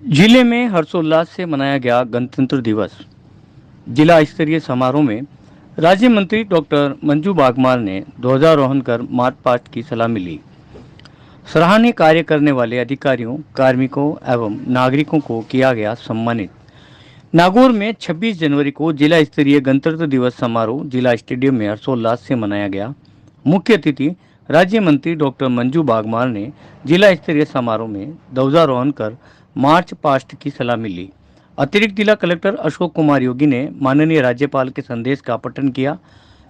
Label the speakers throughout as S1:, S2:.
S1: जिले में हर्षोल्लास से मनाया गया गणतंत्र दिवस। जिला स्तरीय समारोह में राज्य मंत्री डॉक्टर मंजू बागमार ने ध्वजारोहण कर मार्च पास्ट की सलामी ली। सराहनीय कार्य करने वाले अधिकारियों, कार्मिकों एवं नागरिकों को किया गया सम्मानित। नागौर में 26 जनवरी को जिला स्तरीय गणतंत्र दिवस समारोह जिला स्टेडियम में हर्षोल्लास से मनाया गया। मुख्य अतिथि राज्य मंत्री डॉक्टर मंजू बागमार ने जिला स्तरीय समारोह में ध्वजारोहण कर मार्च पास्ट की सलामी ली। अतिरिक्त जिला कलेक्टर अशोक कुमार योगी ने माननीय राज्यपाल के संदेश का पठन किया।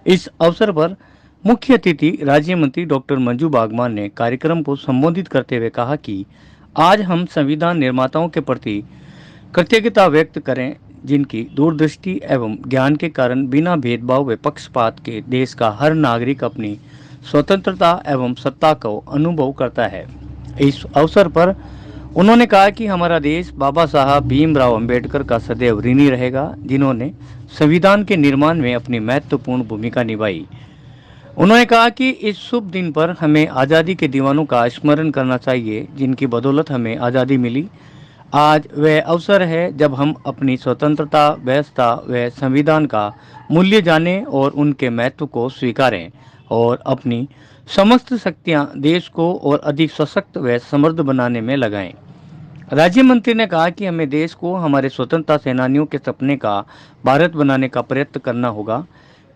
S1: इस अवसर पर मुख्य अतिथि राज्य मंत्री डॉक्टर मंजू बागमार ने कार्यक्रम को संबोधित करते हुए कहा कि आज हम संविधान निर्माताओं के प्रति कृतज्ञता व्यक्त करें, जिनकी दूरदृष्टि एवं ज्ञान के कारण बिना भेदभाव व पक्षपात के देश का हर नागरिक अपनी स्वतंत्रता एवं सत्ता को अनुभव करता है। इस अवसर पर उन्होंने कहा कि हमारा देश बाबा साहब भीमराव अंबेडकर का सदैव ऋणी रहेगा, जिन्होंने संविधान के निर्माण में अपनी महत्वपूर्ण भूमिका निभाई। उन्होंने कहा कि इस शुभ दिन पर हमें आज़ादी के दीवानों का स्मरण करना चाहिए, जिनकी बदौलत हमें आज़ादी मिली। आज वह अवसर है जब हम अपनी स्वतंत्रता, व्यवस्था व संविधान का मूल्य जानें और उनके महत्व को स्वीकारें और अपनी समस्त शक्तियां देश को और अधिक सशक्त व समृद्ध बनाने में लगाएं। राज्य मंत्री ने कहा कि हमें देश को हमारे स्वतंत्रता सेनानियों के सपने का भारत बनाने का प्रयत्न करना होगा।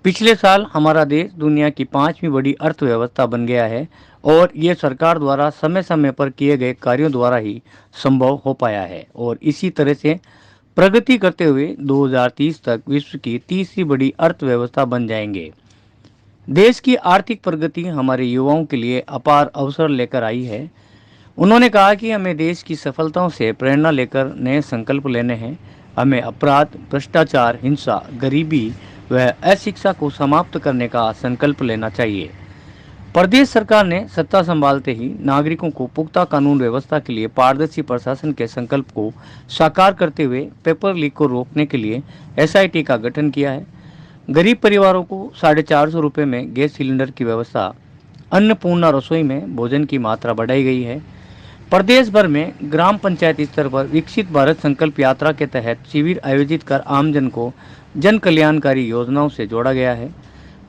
S1: पिछले साल हमारा देश दुनिया की 5वीं बड़ी अर्थव्यवस्था बन गया है और ये सरकार द्वारा समय समय पर किए गए कार्यों द्वारा ही संभव हो पाया है और इसी तरह से प्रगति करते हुए 2030 तक विश्व की तीसरी बड़ी अर्थव्यवस्था बन जाएंगे। देश की आर्थिक प्रगति हमारे युवाओं के लिए अपार अवसर लेकर आई है। उन्होंने कहा कि हमें देश की सफलताओं से प्रेरणा लेकर नए संकल्प लेने हैं। हमें अपराध, भ्रष्टाचार, हिंसा, गरीबी व अशिक्षा को समाप्त करने का संकल्प लेना चाहिए। प्रदेश सरकार ने सत्ता संभालते ही नागरिकों को पुख्ता कानून व्यवस्था के लिए पारदर्शी प्रशासन के संकल्प को साकार करते हुए पेपर लीक को रोकने के लिए एसआईटी का गठन किया है। गरीब परिवारों को 450 रुपये में गैस सिलेंडर की व्यवस्था, अन्नपूर्णा रसोई में भोजन की मात्रा बढ़ाई गई है। प्रदेश भर में ग्राम पंचायत स्तर पर विकसित भारत संकल्प यात्रा के तहत शिविर आयोजित कर आमजन को जन कल्याणकारी योजनाओं से जोड़ा गया है।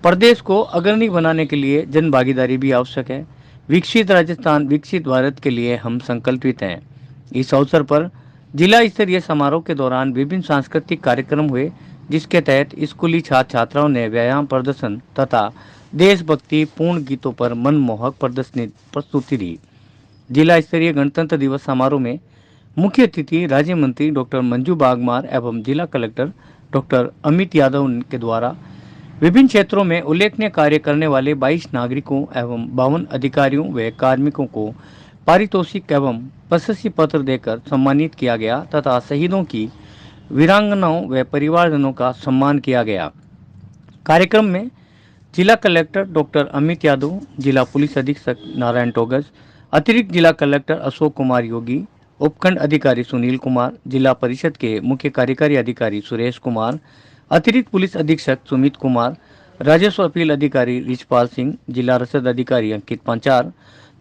S1: प्रदेश को अग्रणी बनाने के लिए जन भागीदारी भी आवश्यक है। विकसित राजस्थान, विकसित भारत के लिए हम संकल्पित हैं। इस अवसर पर जिला स्तरीय समारोह के दौरान विभिन्न सांस्कृतिक कार्यक्रम हुए, जिसके तहत स्कूली छात्र छात्राओं ने व्यायाम प्रदर्शन तथा देशभक्ति पूर्ण गीतों पर मनमोहक प्रस्तुति दी। जिला स्तरीय गणतंत्र दिवस समारोह में मुख्य अतिथि राज्य मंत्री डॉक्टर मंजू बागमार एवं जिला कलेक्टर डॉक्टर अमित यादव के द्वारा विभिन्न क्षेत्रों में उल्लेखनीय कार्य करने वाले 22 नागरिकों एवं 52 अधिकारियों व कार्मिकों को पारितोषिक एवं प्रशस्ति पत्र देकर सम्मानित किया गया तथा शहीदों की वीरांगनाओं व परिवारजनों का सम्मान किया गया। कार्यक्रम में जिला कलेक्टर डॉक्टर अमित यादव, जिला पुलिस अधीक्षक नारायण टोगस, अतिरिक्त जिला कलेक्टर अशोक कुमार योगी, उपखंड अधिकारी सुनील कुमार, जिला परिषद के मुख्य कार्यकारी अधिकारी सुरेश कुमार, अतिरिक्त पुलिस अधीक्षक सुमित कुमार, राजस्व अपील अधिकारी रिचपाल सिंह, जिला रसद अधिकारी अंकित पंचार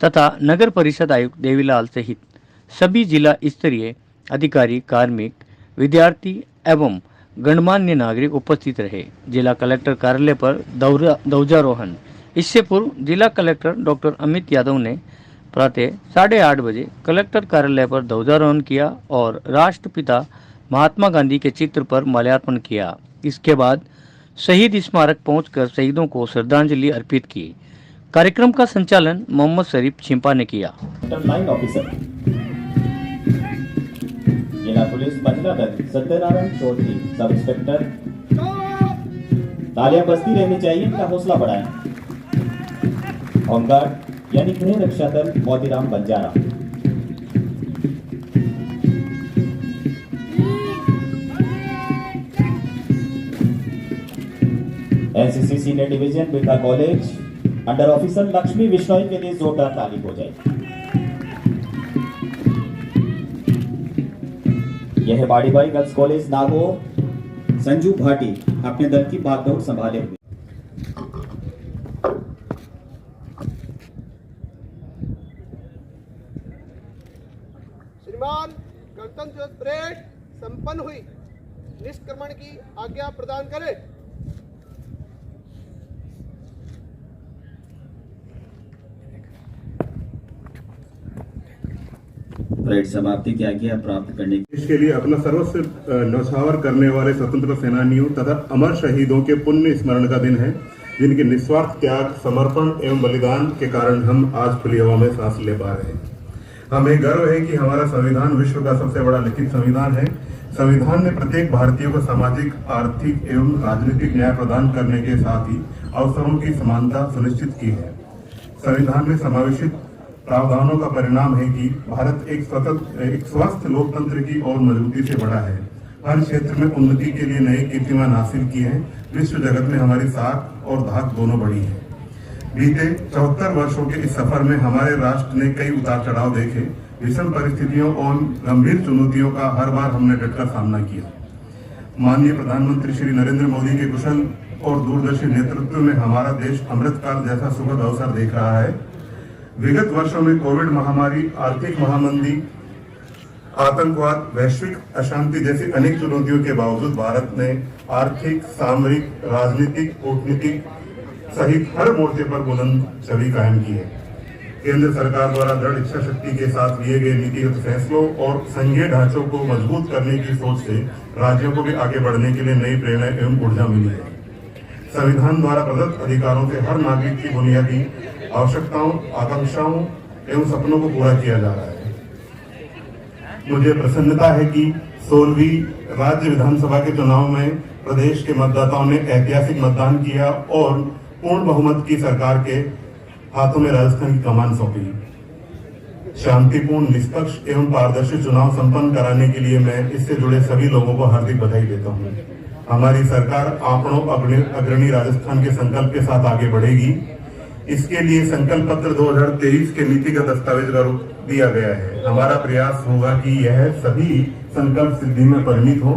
S1: तथा नगर परिषद आयुक्त देवीलाल सहित सभी जिला स्तरीय अधिकारी, कार्मिक, विद्यार्थी एवं गणमान्य नागरिक उपस्थित रहे। जिला कलेक्टर कार्यालय पर ध्वजारोहण। इससे पूर्व जिला कलेक्टर डॉक्टर अमित यादव ने प्रातः 8:30 बजे कलेक्टर कार्यालय पर ध्वजारोहण किया और राष्ट्रपिता महात्मा गांधी के चित्र पर माल्यार्पण किया। इसके बाद शहीद स्मारक पहुंचकर शहीदों को श्रद्धांजलि अर्पित की। कार्यक्रम का संचालन मोहम्मद शरीफ छिंपा ने किया।
S2: लाइन ऑफिसर जिला पुलिस महिला दल सत्यनारायण चौधरी, सब इंस्पेक्टर। तालियां बजती रहनी चाहिए, इनका हौसला बढ़ाएं। होमगार्ड यानी गृह रक्षा दल Motiram Banjara. NCC senior division Birla college under officer Lakshmi Vishnoi के लिए जोरदार ताली हो जाए। यह है बाड़ीबाई गर्ल्स कॉलेज नागौर, संजू भाटी अपने दल की बागडोर संभाले हुए।
S3: श्रीमान गणतंत्र स्वतंत्र परेड संपन्न हुई। निष्क्रमण की आज्ञा प्रदान करें।
S2: परेड समाप्ति की आज्ञा प्राप्त करने
S4: देश के लिए अपना सर्वस्व न्यौछावर करने वाले स्वतंत्र सेनानियों तथा अमर शहीदों के पुण्य स्मरण का दिन है, जिनके निस्वार्थ त्याग, समर्पण एवं बलिदान के कारण हम आज खुली हवा में सांस ले पा रहे हैं। हमें गर्व है कि हमारा संविधान विश्व का सबसे बड़ा लिखित संविधान है। संविधान ने प्रत्येक भारतीय को सामाजिक, आर्थिक एवं राजनीतिक न्याय प्रदान करने के साथ ही अवसरों की समानता सुनिश्चित की है। संविधान में समावेशित प्रावधानों का परिणाम है कि भारत एक स्वस्थ लोकतंत्र की ओर मजबूती से बढ़ा है। हर क्षेत्र में उन्नति के लिए नए कीर्तिमान हासिल किए हैं। विश्व जगत में हमारी साख और धाक दोनों बढ़ी है। बीते 74 वर्षों के इस सफर में हमारे राष्ट्र ने कई उतार चढ़ाव देखे। विषम परिस्थितियों और गंभीर चुनौतियों का हर बार हमने डटकर सामना किया। माननीय प्रधानमंत्री श्री नरेंद्र मोदी के कुशल और दूरदर्शी नेतृत्व में हमारा देश अमृतकाल जैसा सुखद अवसर देख रहा है। विगत वर्षों में कोविड महामारी, आर्थिक महामंदी, आतंकवाद, वैश्विक अशांति जैसी अनेक चुनौतियों के बावजूद भारत ने आर्थिक, सामरिक, राजनीतिक, कूटनीतिक सहित हर मोर्चे पर बुलंद छवि कायम की है। केंद्र सरकार द्वारा दृढ़ इच्छा शक्ति के साथ लिए गए नीतिगत फैसलों और संघीय ढांचों को मजबूत करने की सोच से राज्यों को भी आगे बढ़ने के लिए नई प्रेरणा एवं ऊर्जा मिली है। संविधान द्वारा प्रदत्त अधिकारों से हर नागरिक की बुनियादी आवश्यकताओं, आकांक्षाओं एवं सपनों को पूरा किया जा रहा है। मुझे प्रसन्नता है कि 16वीं राज्य विधानसभा के चुनाव में प्रदेश के मतदाताओं ने ऐतिहासिक मतदान किया और पूर्ण बहुमत की सरकार के हाथों में राजस्थान की कमान सौंपी। शांतिपूर्ण, निष्पक्ष एवं पारदर्शी चुनाव संपन्न कराने के लिए मैं इससे जुड़े सभी लोगों को हार्दिक बधाई देता हूँ। हमारी सरकार आपनों अग्रणी राजस्थान के संकल्प के साथ आगे बढ़ेगी। इसके लिए संकल्प पत्र 2023 के नीतिगत दस्तावेज का रूप दिया गया है। हमारा प्रयास होगा कि यह सभी संकल्प सिद्धि में परिणित हो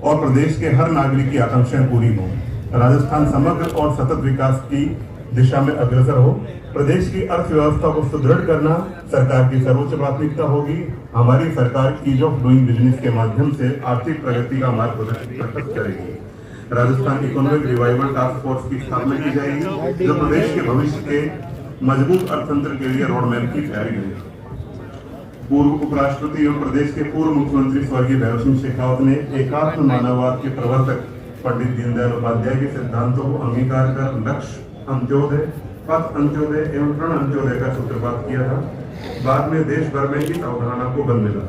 S4: और प्रदेश के हर नागरिक की आकांक्षाएं पूरी हों। राजस्थान समग्र और सतत विकास की दिशा में अग्रसर हो। प्रदेश की अर्थव्यवस्था को सुदृढ़ करना सरकार की सर्वोच्च प्राथमिकता होगी। हमारी सरकार ईज ऑफ डूइंग बिजनेस के माध्यम से आर्थिक प्रगति का मार्ग प्रशस्त करेगी। Rajasthan economic revival task force की स्थापना की जाएगी, जो प्रदेश के भविष्य के मजबूत अर्थतंत्र के लिए रोडमैप की तैयारी करेगी। पूर्व उपराष्ट्रपति एवं प्रदेश के पूर्व मुख्यमंत्री स्वर्गीय भैरव सिंह शेखावत ने एकात्म मानववाद के प्रवर्तक पंडित दीनदयाल उपाध्याय के सिद्धांतों को अंगीकार कर लक्ष्य अंत्योदय, पथ अंत्योदय एवं प्रण अंत्योदय का सूत्रपात किया था। बाद में देश भर में इस अवधारणा को बल मिला।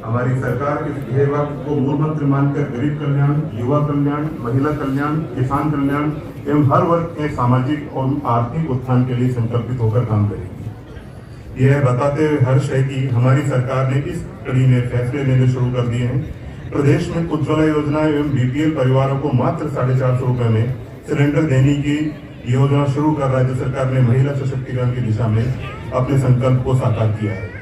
S4: हमारी सरकार इस ध्येय वाक्य को मूल मंत्र मानकर गरीब कल्याण, युवा कल्याण, महिला कल्याण, किसान कल्याण एवं हर वर्ग के सामाजिक और आर्थिक उत्थान के लिए संकल्पित होकर काम करेगी। यह बताते हुए हर्ष है कि हमारी सरकार ने इस कड़ी में फैसले लेने शुरू कर दिए हैं। प्रदेश में उज्ज्वला योजना एवं बीपीएल परिवारों को मात्र 450 रुपए में सिलेंडर देने की योजना शुरू कर राज्य सरकार ने महिला सशक्तिकरण की दिशा में अपने संकल्प को साकार किया है।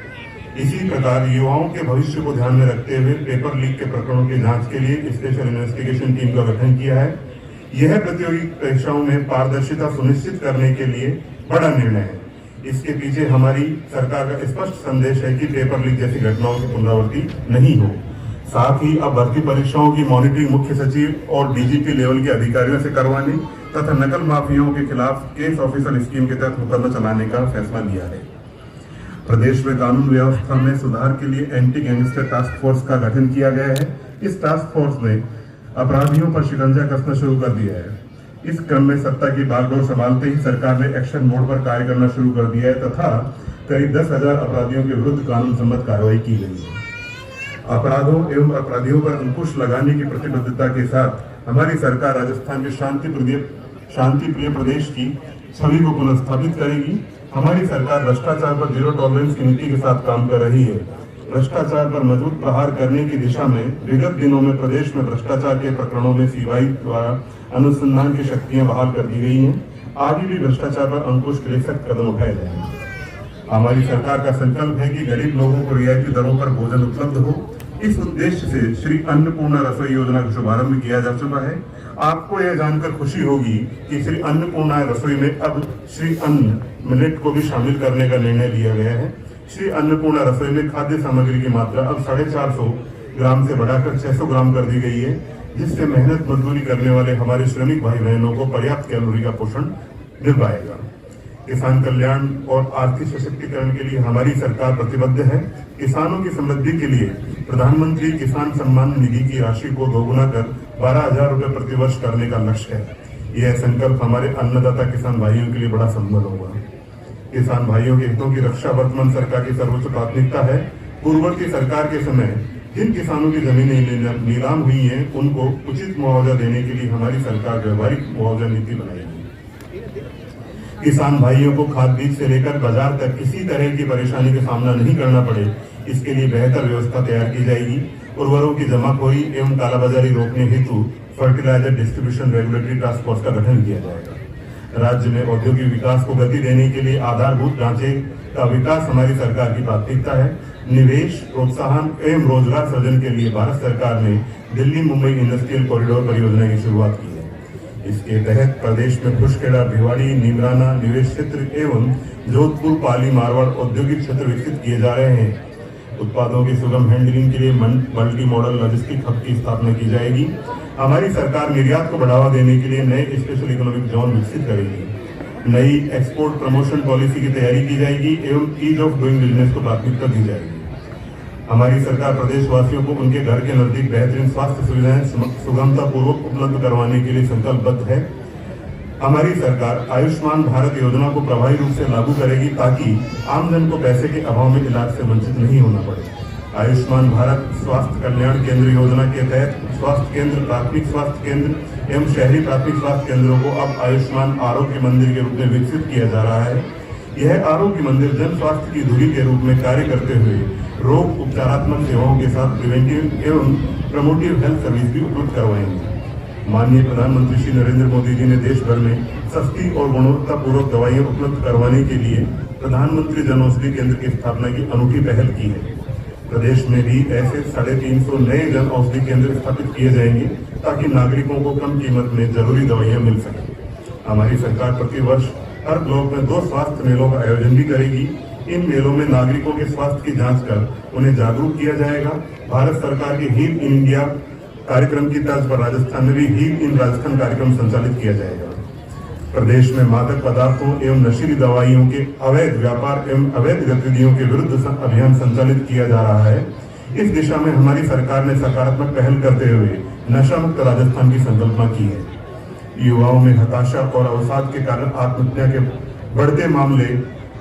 S4: इसी प्रकार युवाओं के भविष्य को ध्यान में रखते हुए पेपर लीक के प्रकरणों की जांच के लिए स्पेशल इन्वेस्टिगेशन टीम का गठन किया है। यह प्रतियोगी परीक्षाओं में पारदर्शिता सुनिश्चित करने के लिए बड़ा निर्णय है। इसके पीछे हमारी सरकार का स्पष्ट संदेश है कि पेपर लीक जैसी घटनाओं की पुनरावृत्ति नहीं हो। साथ ही अब भर्ती परीक्षाओं की मॉनिटरिंग मुख्य सचिव और डीजीपी लेवल के अधिकारियों से करवाने तथा नकल माफियाओं के खिलाफ केस ऑफिसर स्कीम के तहत मुकदमा चलाने का फैसला लिया है। प्रदेश में कानून व्यवस्था में सुधार के लिए एंटी गैंगस्टर टास्क फोर्स का गठन किया गया है। इस टास्क फोर्स ने अपराधियों पर शिकंजा कसना शुरू कर दिया है। इस क्रम में सत्ता की बागडोर संभालते ही सरकार ने एक्शन मोड पर कार्य करना शुरू कर दिया है तथा करीब 10,000 अपराधियों के विरुद्ध कानून सम्मत कार्रवाई की गई है। अपराधों एवं अपराधियों पर अंकुश लगाने की प्रतिबद्धता के साथ हमारी सरकार राजस्थान के शांतिप्रिय प्रदेश की छवि को पुनर्स्थापित करेगी। हमारी सरकार भ्रष्टाचार पर जीरो टॉलरेंस की नीति के साथ काम कर रही है। भ्रष्टाचार पर मजबूत प्रहार करने की दिशा में विगत दिनों में प्रदेश में भ्रष्टाचार के प्रकरणों में सीबीआई द्वारा अनुसंधान की शक्तियां बहाल कर दी गई हैं। आगे भी भ्रष्टाचार पर अंकुश के लिए सख्त कदम उठाए जाएंगे। हमारी सरकार का संकल्प है कि गरीब लोगों को रियायती दरों पर भोजन उपलब्ध हो। इस उद्देश्य से श्री अन्नपूर्णा रसोई योजना का शुभारंभ किया जा चुका है। आपको यह जानकर खुशी होगी कि श्री अन्नपूर्णा रसोई में अब श्री अन्न मिलेट को भी शामिल करने का निर्णय लिया गया है। श्री अन्नपूर्णा रसोई में खाद्य सामग्री की मात्रा अब 450 ग्राम से बढ़ाकर 600 ग्राम कर दी गई है, जिससे मेहनत मजदूरी करने वाले हमारे श्रमिक भाई बहनों को पर्याप्त कैलोरी का पोषण मिल पाएगा। किसान कल्याण और आर्थिक सशक्तिकरण के लिए हमारी सरकार प्रतिबद्ध है। किसानों की समृद्धि के लिए प्रधानमंत्री किसान सम्मान निधि की राशि को दोगुना कर 12,000 रुपए प्रतिवर्ष करने का लक्ष्य है। यह संकल्प हमारे अन्नदाता किसान भाइयों के लिए बड़ा संबल होगा। किसान भाइयों के हितों की रक्षा वर्तमान सरकार की सर्वोच्च प्राथमिकता है। पूर्ववर्ती सरकार के समय जिन किसानों की जमीनें नीलाम हुई हैं, उनको उचित मुआवजा देने के लिए हमारी सरकार व्यवहारिक मुआवजा नीति बनाएगी। किसान भाइयों को खाद बीज से लेकर बाजार तक किसी तरह की परेशानी का सामना नहीं करना पड़े, इसके लिए बेहतर व्यवस्था तैयार की जाएगी। उर्वरकों की जमाखोरी एवं कालाबाजारी रोकने हेतु fertiliser distribution regulatory task force का गठन किया जाएगा। राज्य में औद्योगिक विकास को गति देने के लिए आधारभूत ढांचे का विकास हमारी सरकार की प्राथमिकता है। निवेश, प्रोत्साहन एवं रोजगार सृजन के लिए भारत सरकार ने दिल्ली मुंबई इंडस्ट्रियल कॉरिडोर परियोजना की शुरुआत की है। इसके तहत प्रदेश में खुशखेड़ा, भिवाड़ी, नीमराना निवेश क्षेत्र एवं जोधपुर, पाली, मारवाड़ औद्योगिक क्षेत्र विकसित किए जा रहे हैं। उत्पादों की सुगम हैंडलिंग के लिए मल्टी मॉडल लॉजिस्टिक हब की स्थापना की जाएगी। हमारी सरकार निर्यात को बढ़ावा देने के लिए नए स्पेशल इकोनॉमिक जोन विकसित करेगी। नई एक्सपोर्ट प्रमोशन पॉलिसी की तैयारी की जाएगी एवं ईज ऑफ डूइंग बिजनेस को प्राथमिकता दी जाएगी। हमारी सरकार प्रदेशवासियों को उनके घर के नजदीक बेहतरीन स्वास्थ्य सुविधाएं सुगमता पूर्वक उपलब्ध करवाने के लिए संकल्पबद्ध है। हमारी सरकार आयुष्मान भारत योजना को प्रभावी रूप से लागू करेगी ताकि आमजन को पैसे के अभाव में इलाज से वंचित नहीं होना पड़े। आयुष्मान भारत स्वास्थ्य कल्याण केंद्र योजना के तहत स्वास्थ्य केंद्र, प्राथमिक स्वास्थ्य केंद्र एवं शहरी प्राथमिक स्वास्थ्य केंद्रों को अब आयुष्मान आरोग्य मंदिर के रूप में विकसित किया जा रहा है। यह आरोग्य मंदिर जन स्वास्थ्य की धुरी के रूप में कार्य करते हुए रोग उपचारात्मक सेवाओं के साथ प्रिवेंटिव एवं प्रमोटिव हेल्थ सर्विस भी उपलब्ध करवाएंगे। माननीय प्रधानमंत्री श्री नरेंद्र मोदी जी ने देश भर में सस्ती और गुणवत्तापूर्वक दवाइयां उपलब्ध करवाने के लिए प्रधानमंत्री जन औषधि केंद्र की स्थापना की अनूठी पहल की है। प्रदेश में भी ऐसे 350 नए जन औषधि केंद्र स्थापित किए जाएंगे ताकि नागरिकों को कम कीमत में जरूरी दवाइयां मिल सके। हमारी सरकार प्रतिवर्ष हर ब्लॉक में 2 स्वास्थ्य मेलों का आयोजन भी करेगी। इन मेलों में नागरिकों के स्वास्थ्य की जांच कर उन्हें जागरूक किया जाएगा। भारत सरकार के हील इन इंडिया कार्यक्रम की तर्ज पर राजस्थान में भी हील इन राजस्थान कार्यक्रम संचालित किया जाएगा। प्रदेश में मादक पदार्थों एवं नशीली दवाइयों के अवैध व्यापार एवं अवैध गतिविधियों के विरुद्ध अभियान संचालित किया जा रहा है। इस दिशा में हमारी सरकार ने सकारात्मक पहल करते हुए नशा मुक्त राजस्थान की संकल्पना की है। युवाओं में हताशा और अवसाद के कारण आत्महत्या के बढ़ते मामले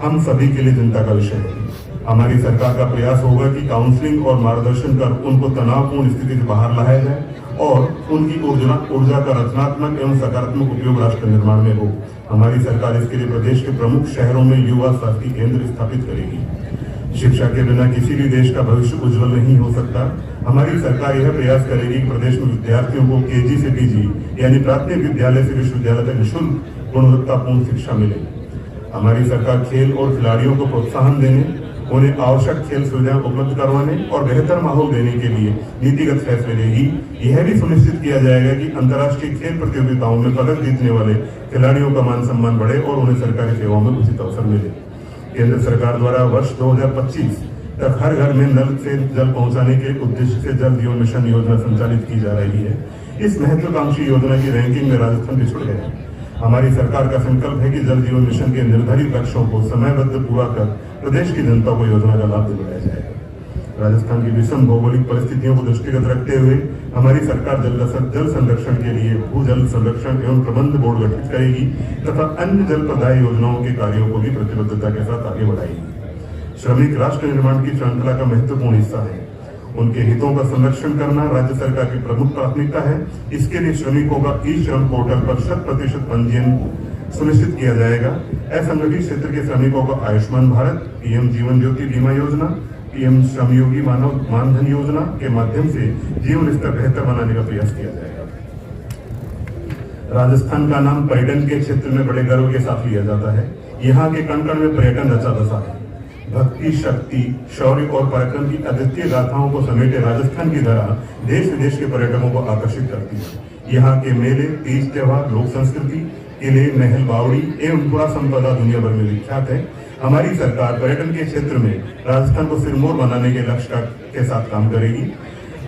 S4: हम सभी के लिए चिंता का विषय है। हमारी सरकार का प्रयास होगा कि काउंसलिंग और मार्गदर्शन कर उनको तनावपूर्ण स्थिति से बाहर लाया जाए और उनकी ऊर्जा का रचनात्मक एवं सकारात्मक उपयोग राष्ट्र निर्माण में हो। हमारी सरकार इसके लिए प्रदेश के प्रमुख शहरों में युवा साथी केंद्र स्थापित करेगी। शिक्षा के बिना किसी भी देश का भविष्य उज्जवल नहीं हो सकता। हमारी सरकार यह प्रयास करेगी कि प्रदेश में विद्यार्थियों को केजी से पीजी यानी प्राथमिक विद्यालय से विश्वविद्यालय तक निःशुल्क गुणवत्तापूर्ण शिक्षा मिले। हमारी सरकार खेल और खिलाड़ियों को प्रोत्साहन देने, उन्हें आवश्यक खेल सुविधाएं उपलब्ध करवाने और बेहतर माहौल देने के लिए नीतिगत फैसले लेगी। यह भी सुनिश्चित किया जाएगा कि अंतर्राष्ट्रीय खेल प्रतियोगिताओं में पदक जीतने वाले खिलाड़ियों का मान सम्मान बढ़े और उन्हें सरकारी सेवाओं में उचित अवसर मिले। केंद्र सरकार द्वारा वर्ष 2025 तक हर घर में नल से जल पहुंचाने के उद्देश्य से जल जीवन मिशन योजना संचालित की जा रही है। इस महत्वाकांक्षी योजना की रैंकिंग में राजस्थान पिछड़ गया है। हमारी सरकार का संकल्प है कि जल जीवन मिशन के निर्धारित लक्ष्यों को समयबद्ध पूरा कर प्रदेश की जनता को योजना का लाभ दिलाया जाएगा। राजस्थान की विषम भौगोलिक परिस्थितियों को दृष्टिगत रखते हुए हमारी सरकार जल संरक्षण के लिए भूजल संरक्षण एवं प्रबंध बोर्ड गठित करेगी तथा अन्य जल प्रदाय योजनाओं के कार्यों को भी प्रतिबद्धता के साथ आगे बढ़ाएगी। श्रमिक राष्ट्र निर्माण की श्रृंखला का महत्वपूर्ण हिस्सा है। उनके हितों का संरक्षण करना राज्य सरकार की प्रमुख प्राथमिकता है। इसके लिए श्रमिकों का ई श्रम पोर्टल पर 100% पंजीयन सुनिश्चित किया जाएगा। असंगठित क्षेत्र के श्रमिकों को आयुष्मान भारत, पीएम जीवन ज्योति बीमा योजना, पीएम श्रमयोगी मानव मानधन योजना के माध्यम से जीवन स्तर बेहतर बनाने का प्रयास किया जाएगा। राजस्थान का नाम पर्यटन के क्षेत्र में बड़े गर्व के साथ लिया जाता है। यहाँ के कण कण में पर्यटन रचा बसा है। भक्ति, शक्ति, शौर्य और पराक्रम की अद्वितीय गाथाओं को समेटे राजस्थान की धरा देश विदेश के पर्यटकों को आकर्षित करती है। यहाँ के मेले, तीज त्योहार, लोक संस्कृति, किले, महल, बावड़ी एवं पुरा संपदा दुनिया भर में विख्यात है। हमारी सरकार पर्यटन के क्षेत्र में राजस्थान को सिरमौर बनाने के लक्ष्य के साथ काम करेगी।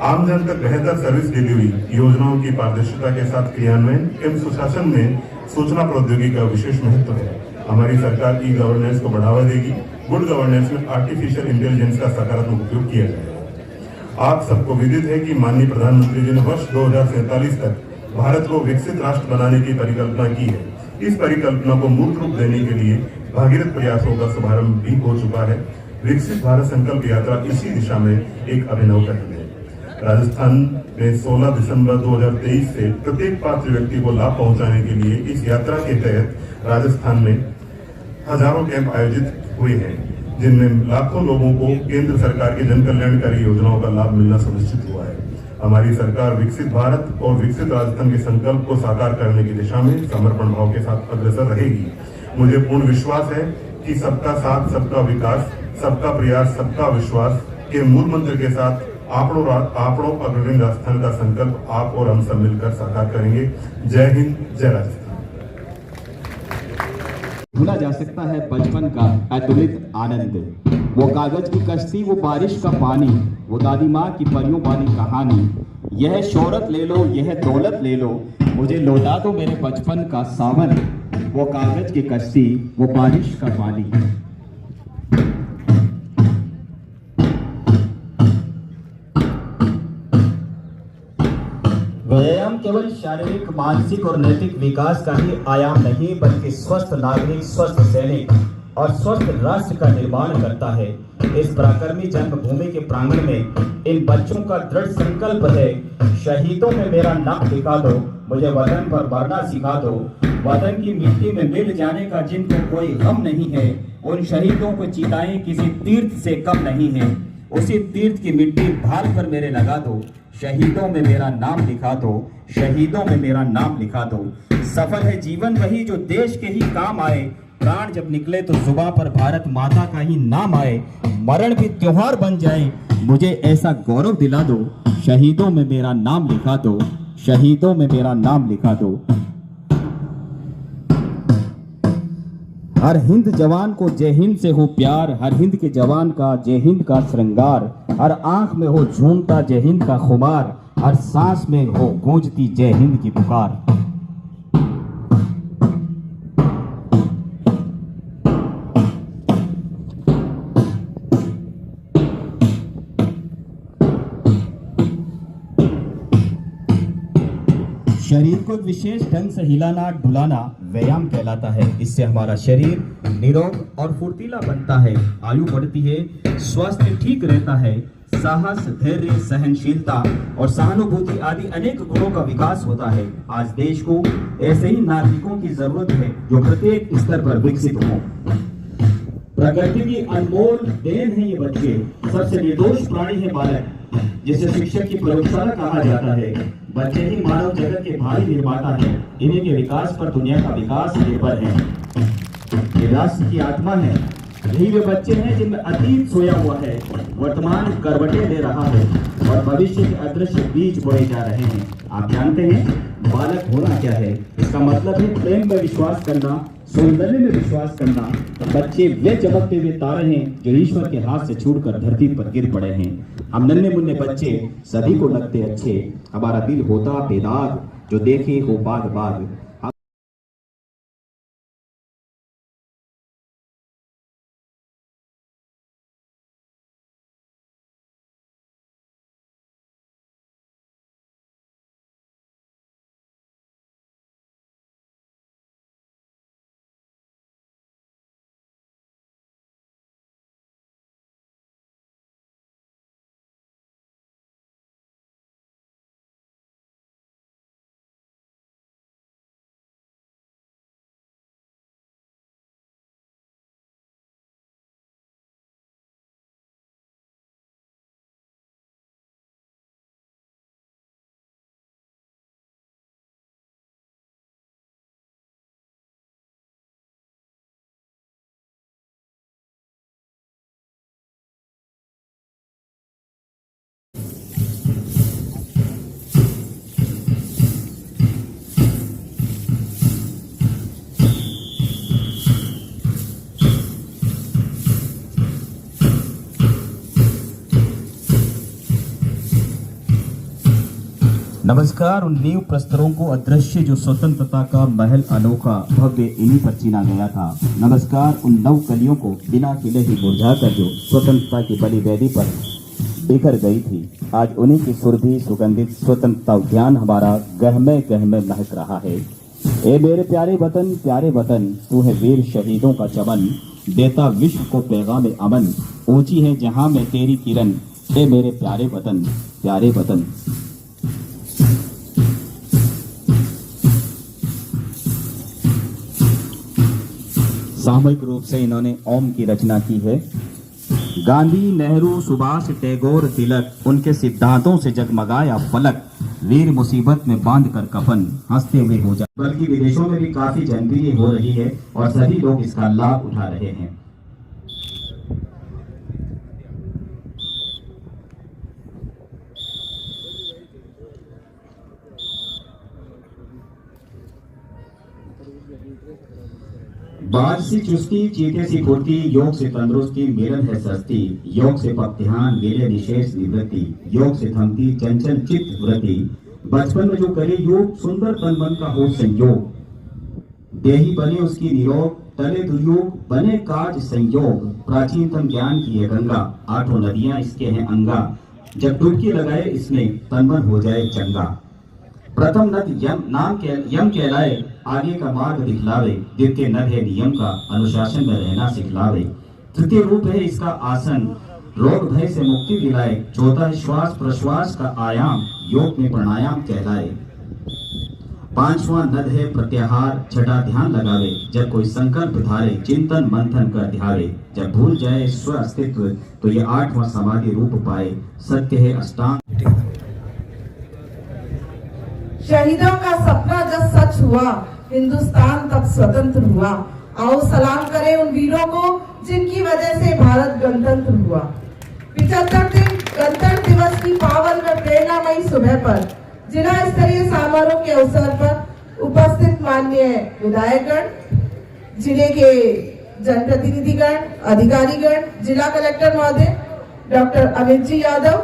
S4: आमजन तक बेहतर सर्विस डिलीवरी योजनाओं की पारदर्शिता के साथ क्रियान्वयन एवं सुशासन में सूचना प्रौद्योगिकी का विशेष महत्व है। हमारी सरकार ई गवर्नेंस को बढ़ावा देगी। गुड गवर्नेंस में आर्टिफिशियल इंटेलिजेंस का सकारात्मक उपयोग किया जाएगा। आप सबको विदित है कि माननीय प्रधानमंत्री जी ने वर्ष 2047 तक भारत को विकसित राष्ट्र बनाने की परिकल्पना की है। इस परिकल्पना को मूर्त रूप देने के लिए भागीरथ प्रयासों का शुभारंभ भी हो चुका है। विकसित भारत संकल्प यात्रा इसी दिशा में एक अभिनव पहल है। राजस्थान में 16 दिसंबर 2023 से प्रत्येक पात्र व्यक्ति को लाभ पहुंचाने के लिए इस यात्रा के तहत राजस्थान में हजारों कैंप आयोजित हुए हैं, जिनमें लाखों लोगों को केंद्र सरकार की जन कल्याणकारी योजनाओं का लाभ मिलना सुनिश्चित हुआ है। हमारी सरकार विकसित भारत और विकसित राजस्थान के संकल्प को साकार करने की दिशा में समर्पण भाव के साथ अग्रसर रहेगी। मुझे पूर्ण विश्वास है कि सबका साथ, सबका विकास, सबका प्रयास, सबका विश्वास के मूल मंत्र के साथ आपड़ों अग्रणी राजस्थान का संकल्प आप और हम सब मिलकर साकार करेंगे। जय हिंद, जय राजस्थान।
S5: भूला जा सकता है बचपन का अतुलित आनंद, वो कागज की कश्ती, वो बारिश का पानी, वो दादी माँ की परियों वाली कहानी। यह शोहरत ले लो, यह दौलत ले लो, मुझे लौटा दो मेरे बचपन का सावन, वो कागज की कश्ती, वो बारिश का पानी।
S2: व्यायाम केवल शारीरिक, मानसिक और नैतिक विकास का ही आयाम नहीं, बल्कि स्वस्थ नागरिक, स्वस्थ सैनिक और स्वस्थ राष्ट्र का निर्माण करता है। इस पराक्रमी जन्मभूमि के प्रांगण में इन बच्चों का दृढ़ संकल्प है, शहीदों में मेरा नाम लिखा दो, मुझे वतन पर मरना सिखा दो। वतन की मिट्टी में मिल जाने का जिनको कोई गम नहीं है, उन शहीदों को चिताएं किसी तीर्थ से कम नहीं है। उसी तीर्थ की मिट्टी भाल पर मेरे लगा दो, शहीदों में मेरा नाम लिखा दो, शहीदों में मेरा नाम लिखा दो। सफल है जीवन वही जो देश के ही काम आए, प्राण जब निकले तो जुबां पर भारत माता का ही नाम आए। मरण भी त्योहार बन जाए, मुझे ऐसा गौरव दिला दो, शहीदों में मेरा नाम लिखा दो, शहीदों में मेरा नाम लिखा दो। हर हिंद जवान को जय हिंद से हो प्यार, हर हिंद के जवान का जय हिंद का श्रृंगार, हर आंख में हो झूमता जय हिंद का खुमार, हर सांस में हो गूंजती जय हिंद की पुकार। शरीर को विशेष ढंग से हिलाना डुलाना व्यायाम कहलाता है। इससे हमारा शरीर निरोग और फुर्तीला बनता है, आयु बढ़ती है, स्वास्थ्य ठीक रहता है, साहस, धैर्य, सहनशीलता और सहानुभूति आदि अनेक गुणों का विकास होता है। आज देश को ऐसे ही नागरिकों की जरूरत है जो प्रत्येक स्तर पर विकसित हों। प्रकृति की अनमोल देन है ये बच्चे, सबसे निर्दोष प्राणी है बालक, जिसे शिक्षक की प्रयोगशाला कहा जाता है। बच्चे ही मानव जगत के भावी निर्माता है, इन्हीं के विकास पर दुनिया का विकास निर्भर है। ये राष्ट्र की आत्मा है, यही वे बच्चे हैं जिनमें अतीत सोया हुआ है, वर्तमान करवटें ले रहा है और भविष्य के अदृश्य बीज बोए जा रहे हैं। आप जानते हैं बालक होना क्या है? इसका मतलब है प्रेम में विश्वास करना, सौंदर्य में विश्वास करना। तो बच्चे वे चमकते हुए तारे हैं जो ईश्वर के हाथ से छूटकर धरती पर गिर पड़े हैं। हम नन्हे मुन्ने बच्चे सभी को लगते अच्छे, हमारा दिल होता बेदाग जो देखे हो बाग बाग।
S5: नमस्कार। उन नींव प्रस्तरों को अदृश्य जो स्वतंत्रता का महल अनोखा भव्य इन्हीं पर चीना गया था। नमस्कार उन नव कलियों को बिना खिले ही मुरझाकर जो स्वतंत्रता की बलि वेदी पर बिखर गई थी। आज उन्हीं की सुरभि सुगंधित स्वतंत्रता उद्यान हमारा गहमे गहमे महक रहा है। ए मेरे प्यारे वतन, तू है वीर शहीदों का चमन, देता विश्व को पैगाम अमन, ऊंची है जहां में तेरी किरण। ए मेरे प्यारे वतन। सामूहिक रूप से इन्होंने ओम की रचना की है। गांधी, नेहरू, सुभाष, टैगोर, तिलक, उनके सिद्धांतों से जगमगाया फलक, वीर मुसीबत में बांध कर कफन, हंसते हुए हो जा। बल्कि विदेशों में भी काफी जनप्रिय हो रही है और सभी लोग इसका लाभ उठा रहे हैं। बाज सी चुस्ती, चीते सी फुर्ती, योग से तंदुरुस्ती, मिलन है सस्ती, योग से पक ध्यान, मेरे निशेष निवृत्ति, योग से थमती चंचल चित्त वृत्ति, बचपन में जो करे योग, सुंदर तन मन का हो संयोग, देही बने उसकी निरोग, तले दुर्योग बने काज संयोग, प्राचीनतम ज्ञान की है गंगा, आठों नदियां इसके हैं अंगा, जब डुबकी लगाए इसमें तन मन हो जाए चंगा। प्रथम नद यम कहलाए, आगे का मार्ग दिखलावे, द्वितीय नद है नियम का, अनुशासन में रहना सिखलावे, तृतीय रूप है इसका आसन, रोग भय से मुक्ति दिलाए, चौथा है श्वास प्रश्वास का आयाम, योग में प्राणायाम कहलाए, पांचवा नद है प्रत्याहार, छठा ध्यान लगावे, जब कोई संकल्प धारे, चिंतन मंथन कर ध्यावे, जब भूल जाए स्व अस्तित्व तो ये आठवां समाधि रूप पाए, सत्य है अष्टांग।
S6: शहीदों का सपना जब सच हुआ, हिंदुस्तान तब स्वतंत्र हुआ। आओ सलाम करें उन वीरों को जिनकी वजह से भारत गणतंत्र हुआ। 75 दिन गणतंत्र दिवस की पावन व प्रेरणामयी सुबह पर जिला स्तरीय समारोह के अवसर पर उपस्थित माननीय विधायकगण, जिले के जनप्रतिनिधिगण, अधिकारीगण, जिला कलेक्टर महोदय डॉक्टर अमित जी यादव,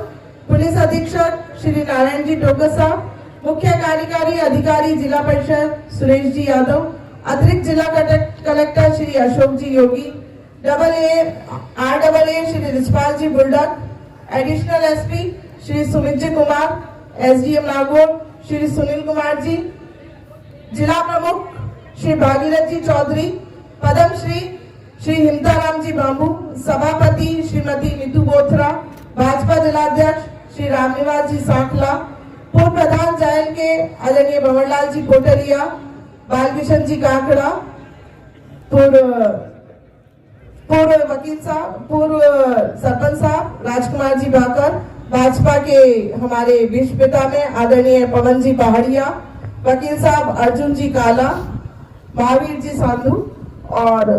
S6: पुलिस अधीक्षक श्री नारायण जी टोकर साहब, मुख्य कार्यकारी अधिकारी जिला परिषद सुरेश जी यादव, अतिरिक्त जिला कलेक्टर श्री अशोक जी योगी, RAA श्री रिचपाल जी बुल्डक, additional SP Shri Sumit ji Kumar, SDM Nagaur Shri Sunil Kumar ji, जिला प्रमुख श्री भागीरथ जी चौधरी, पद्मश्री श्री हिमताराम जी बाबू, सभापति श्रीमती नीतू बोथरा, भाजपा जिलाध्यक्ष श्री रामनिवास जी सांखला, पूर्व प्रधान जायल के आदरणीय भंवरलाल जी पोटरिया, बालकिशन जी काकड़ा, पूर्व वकील साहब, पूर्व सरपंच साहब राजकुमार जी बाकर, भाजपा के हमारे विश्व पिता में आदरणीय पवन जी पहाड़िया, वकील साहब अर्जुन जी काला, महावीर जी सांधु और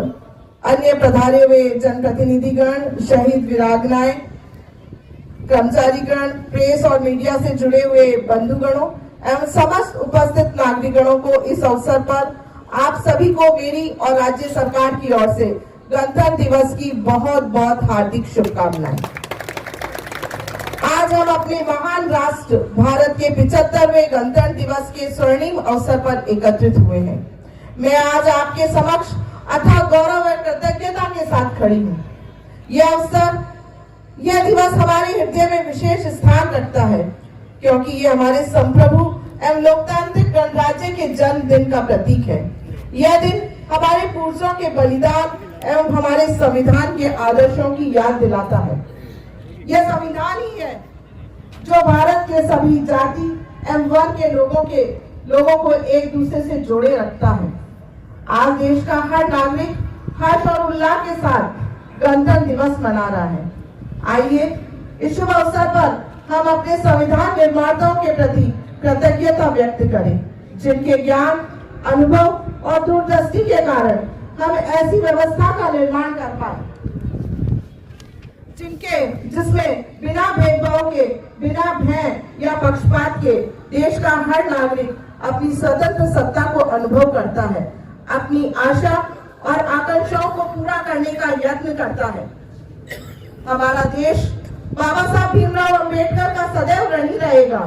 S6: अन्य पधारे हुए जनप्रतिनिधिगण, शहीद वीरांगनाएं, कर्मचारीगण, प्रेस और मीडिया से जुड़े हुए बंधुगणों एवं समस्त उपस्थित नागरिकगणों को इस अवसर पर आप सभी को मेरी और राज्य सरकार की ओर से गणतंत्र दिवस की बहुत बहुत हार्दिक शुभकामनाएं। आज हम अपने महान राष्ट्र भारत के 75वें गणतंत्र दिवस के स्वर्णिम अवसर पर एकत्रित हुए हैं। मैं आज आपके समक्ष अथाह गौरव और कृतज्ञता के साथ खड़ी हूँ। यह दिवस हमारे हृदय में विशेष स्थान रखता है क्योंकि ये हमारे संप्रभु एवं लोकतांत्रिक गणराज्य के जन्मदिन का प्रतीक है। यह दिन हमारे पूर्वजों के बलिदान एवं हमारे संविधान के आदर्शों की याद दिलाता है। यह संविधान ही है जो भारत के सभी जाति एवं वर्ग के लोगों को एक दूसरे से जोड़े रखता है। आज देश का हर नागरिक हर्ष और उल्लास के साथ गणतंत्र दिवस मना रहा है। आइए इस शुभ अवसर पर हम अपने संविधान निर्माताओं के प्रति कृतज्ञता व्यक्त करें, जिनके ज्ञान, अनुभव और दूरदृष्टि के कारण हम ऐसी व्यवस्था का निर्माण कर पाए जिसमें बिना भेदभाव के, बिना भय या पक्षपात के देश का हर नागरिक अपनी स्वतंत्र सत्ता को अनुभव करता है, अपनी आशा और आकांक्षाओं को पूरा करने का यत्न करता है। हमारा देश बाबा साहब भीमराव अंबेडकर का सदैव ऋणी रहेगा,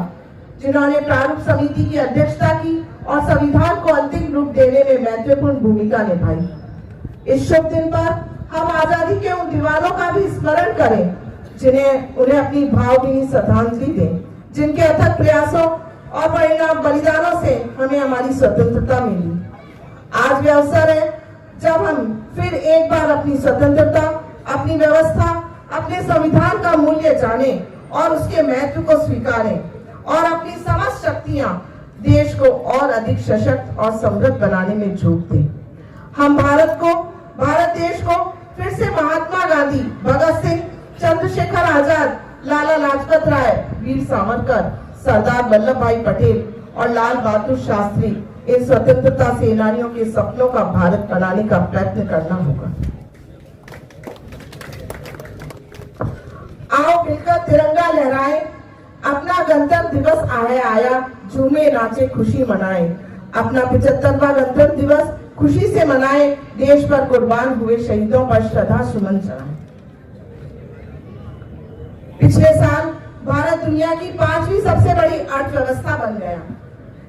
S6: जिन्होंने प्रारूप समिति की अध्यक्षता की और संविधान को अंतिम रूप देने में महत्वपूर्ण भूमिका निभाई। इस शुभ दिन पर हम आजादी के उन दीवानों का भी स्मरण करें जिन्हें उन्हें अपनी भावभीनी श्रद्धांजलि दें, जिनके अथक प्रयासों और परिणाम बलिदानों से हमें हमारी स्वतंत्रता मिली। आज वे अवसर है जब हम फिर एक बार अपनी स्वतंत्रता, अपनी व्यवस्था, अपने संविधान का मूल्य जाने और उसके महत्व को स्वीकारें और अपनी समस्त शक्तियां देश को और अधिक सशक्त और समृद्ध बनाने में झोंक दें। हम भारत देश को फिर से महात्मा गांधी, भगत सिंह, चंद्रशेखर आजाद, लाला लाजपत राय, वीर सावरकर, सरदार वल्लभ भाई पटेल और लाल बहादुर शास्त्री इन स्वतंत्रता सेनानियों के सपनों का भारत बनाने का प्रयत्न करना होगा। आओ मिलकर तिरंगा लहराएं, अपना गणतंत्र दिवस आया, झूमे नाचे खुशी मनाएं। अपना 75वां गणतंत्र दिवस खुशी से मनाएं, देश पर कुर्बान हुए शहीदों पर श्रद्धा सुमन चढ़ाएं। पिछले साल भारत दुनिया की 5वीं सबसे बड़ी अर्थव्यवस्था बन गया।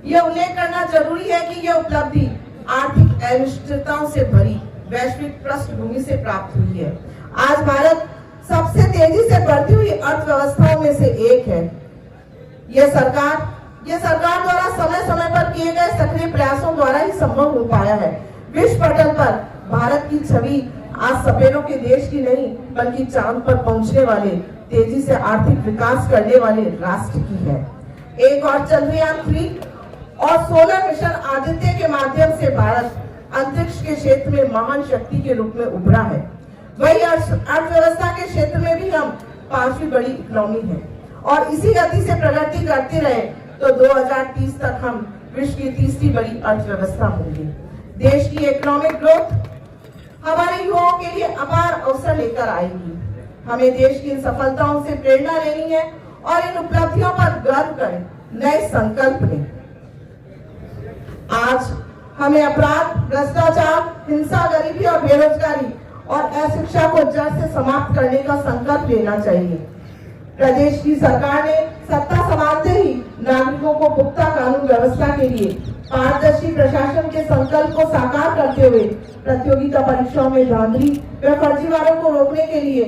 S6: यह उल्लेख करना जरूरी है कि यह उपलब्धि आर्थिक अनिश्चितताओं से भरी वैश्विक पृष्ठभूमि से प्राप्त हुई है। आज भारत सबसे तेजी से बढ़ती हुई अर्थव्यवस्थाओं में से एक है। यह सरकार द्वारा समय समय पर किए गए सक्रिय प्रयासों द्वारा ही संभव हो पाया है। विश्व पटल पर भारत की छवि आज सपेरों के देश की नहीं बल्कि चांद पर पहुंचने वाले, तेजी से आर्थिक विकास करने वाले राष्ट्र की है। एक और चंद्रयान 3 और सोलर मिशन आदित्य के माध्यम से भारत अंतरिक्ष के क्षेत्र में महान शक्ति के रूप में उभरा है। वही अर्थव्यवस्था के क्षेत्र में भी हम 5वीं बड़ी इकोनॉमी है और इसी गति से प्रगति करते रहे तो 2030 तक हम विश्व की 3री बड़ी अर्थव्यवस्था होंगे। देश की इकोनॉमिक ग्रोथ हमारे युवाओं के लिए अपार अवसर लेकर आएगी। हमें देश की इन सफलताओं से प्रेरणा लेनी है और इन उपलब्धियों पर गर्व करें, नए संकल्प लें। आज हमें अपराध, भ्रष्टाचार, हिंसा, गरीबी और बेरोजगारी और अशिक्षा को जड़ से समाप्त करने का संकल्प लेना चाहिए। प्रदेश की सरकार ने सत्ता संभालते ही नागरिकों को पुख्ता कानून व्यवस्था के लिए पारदर्शी प्रशासन के संकल्प को साकार करते हुए प्रतियोगिता परीक्षाओं में धांधली व फर्जीवाड़ों को रोकने के लिए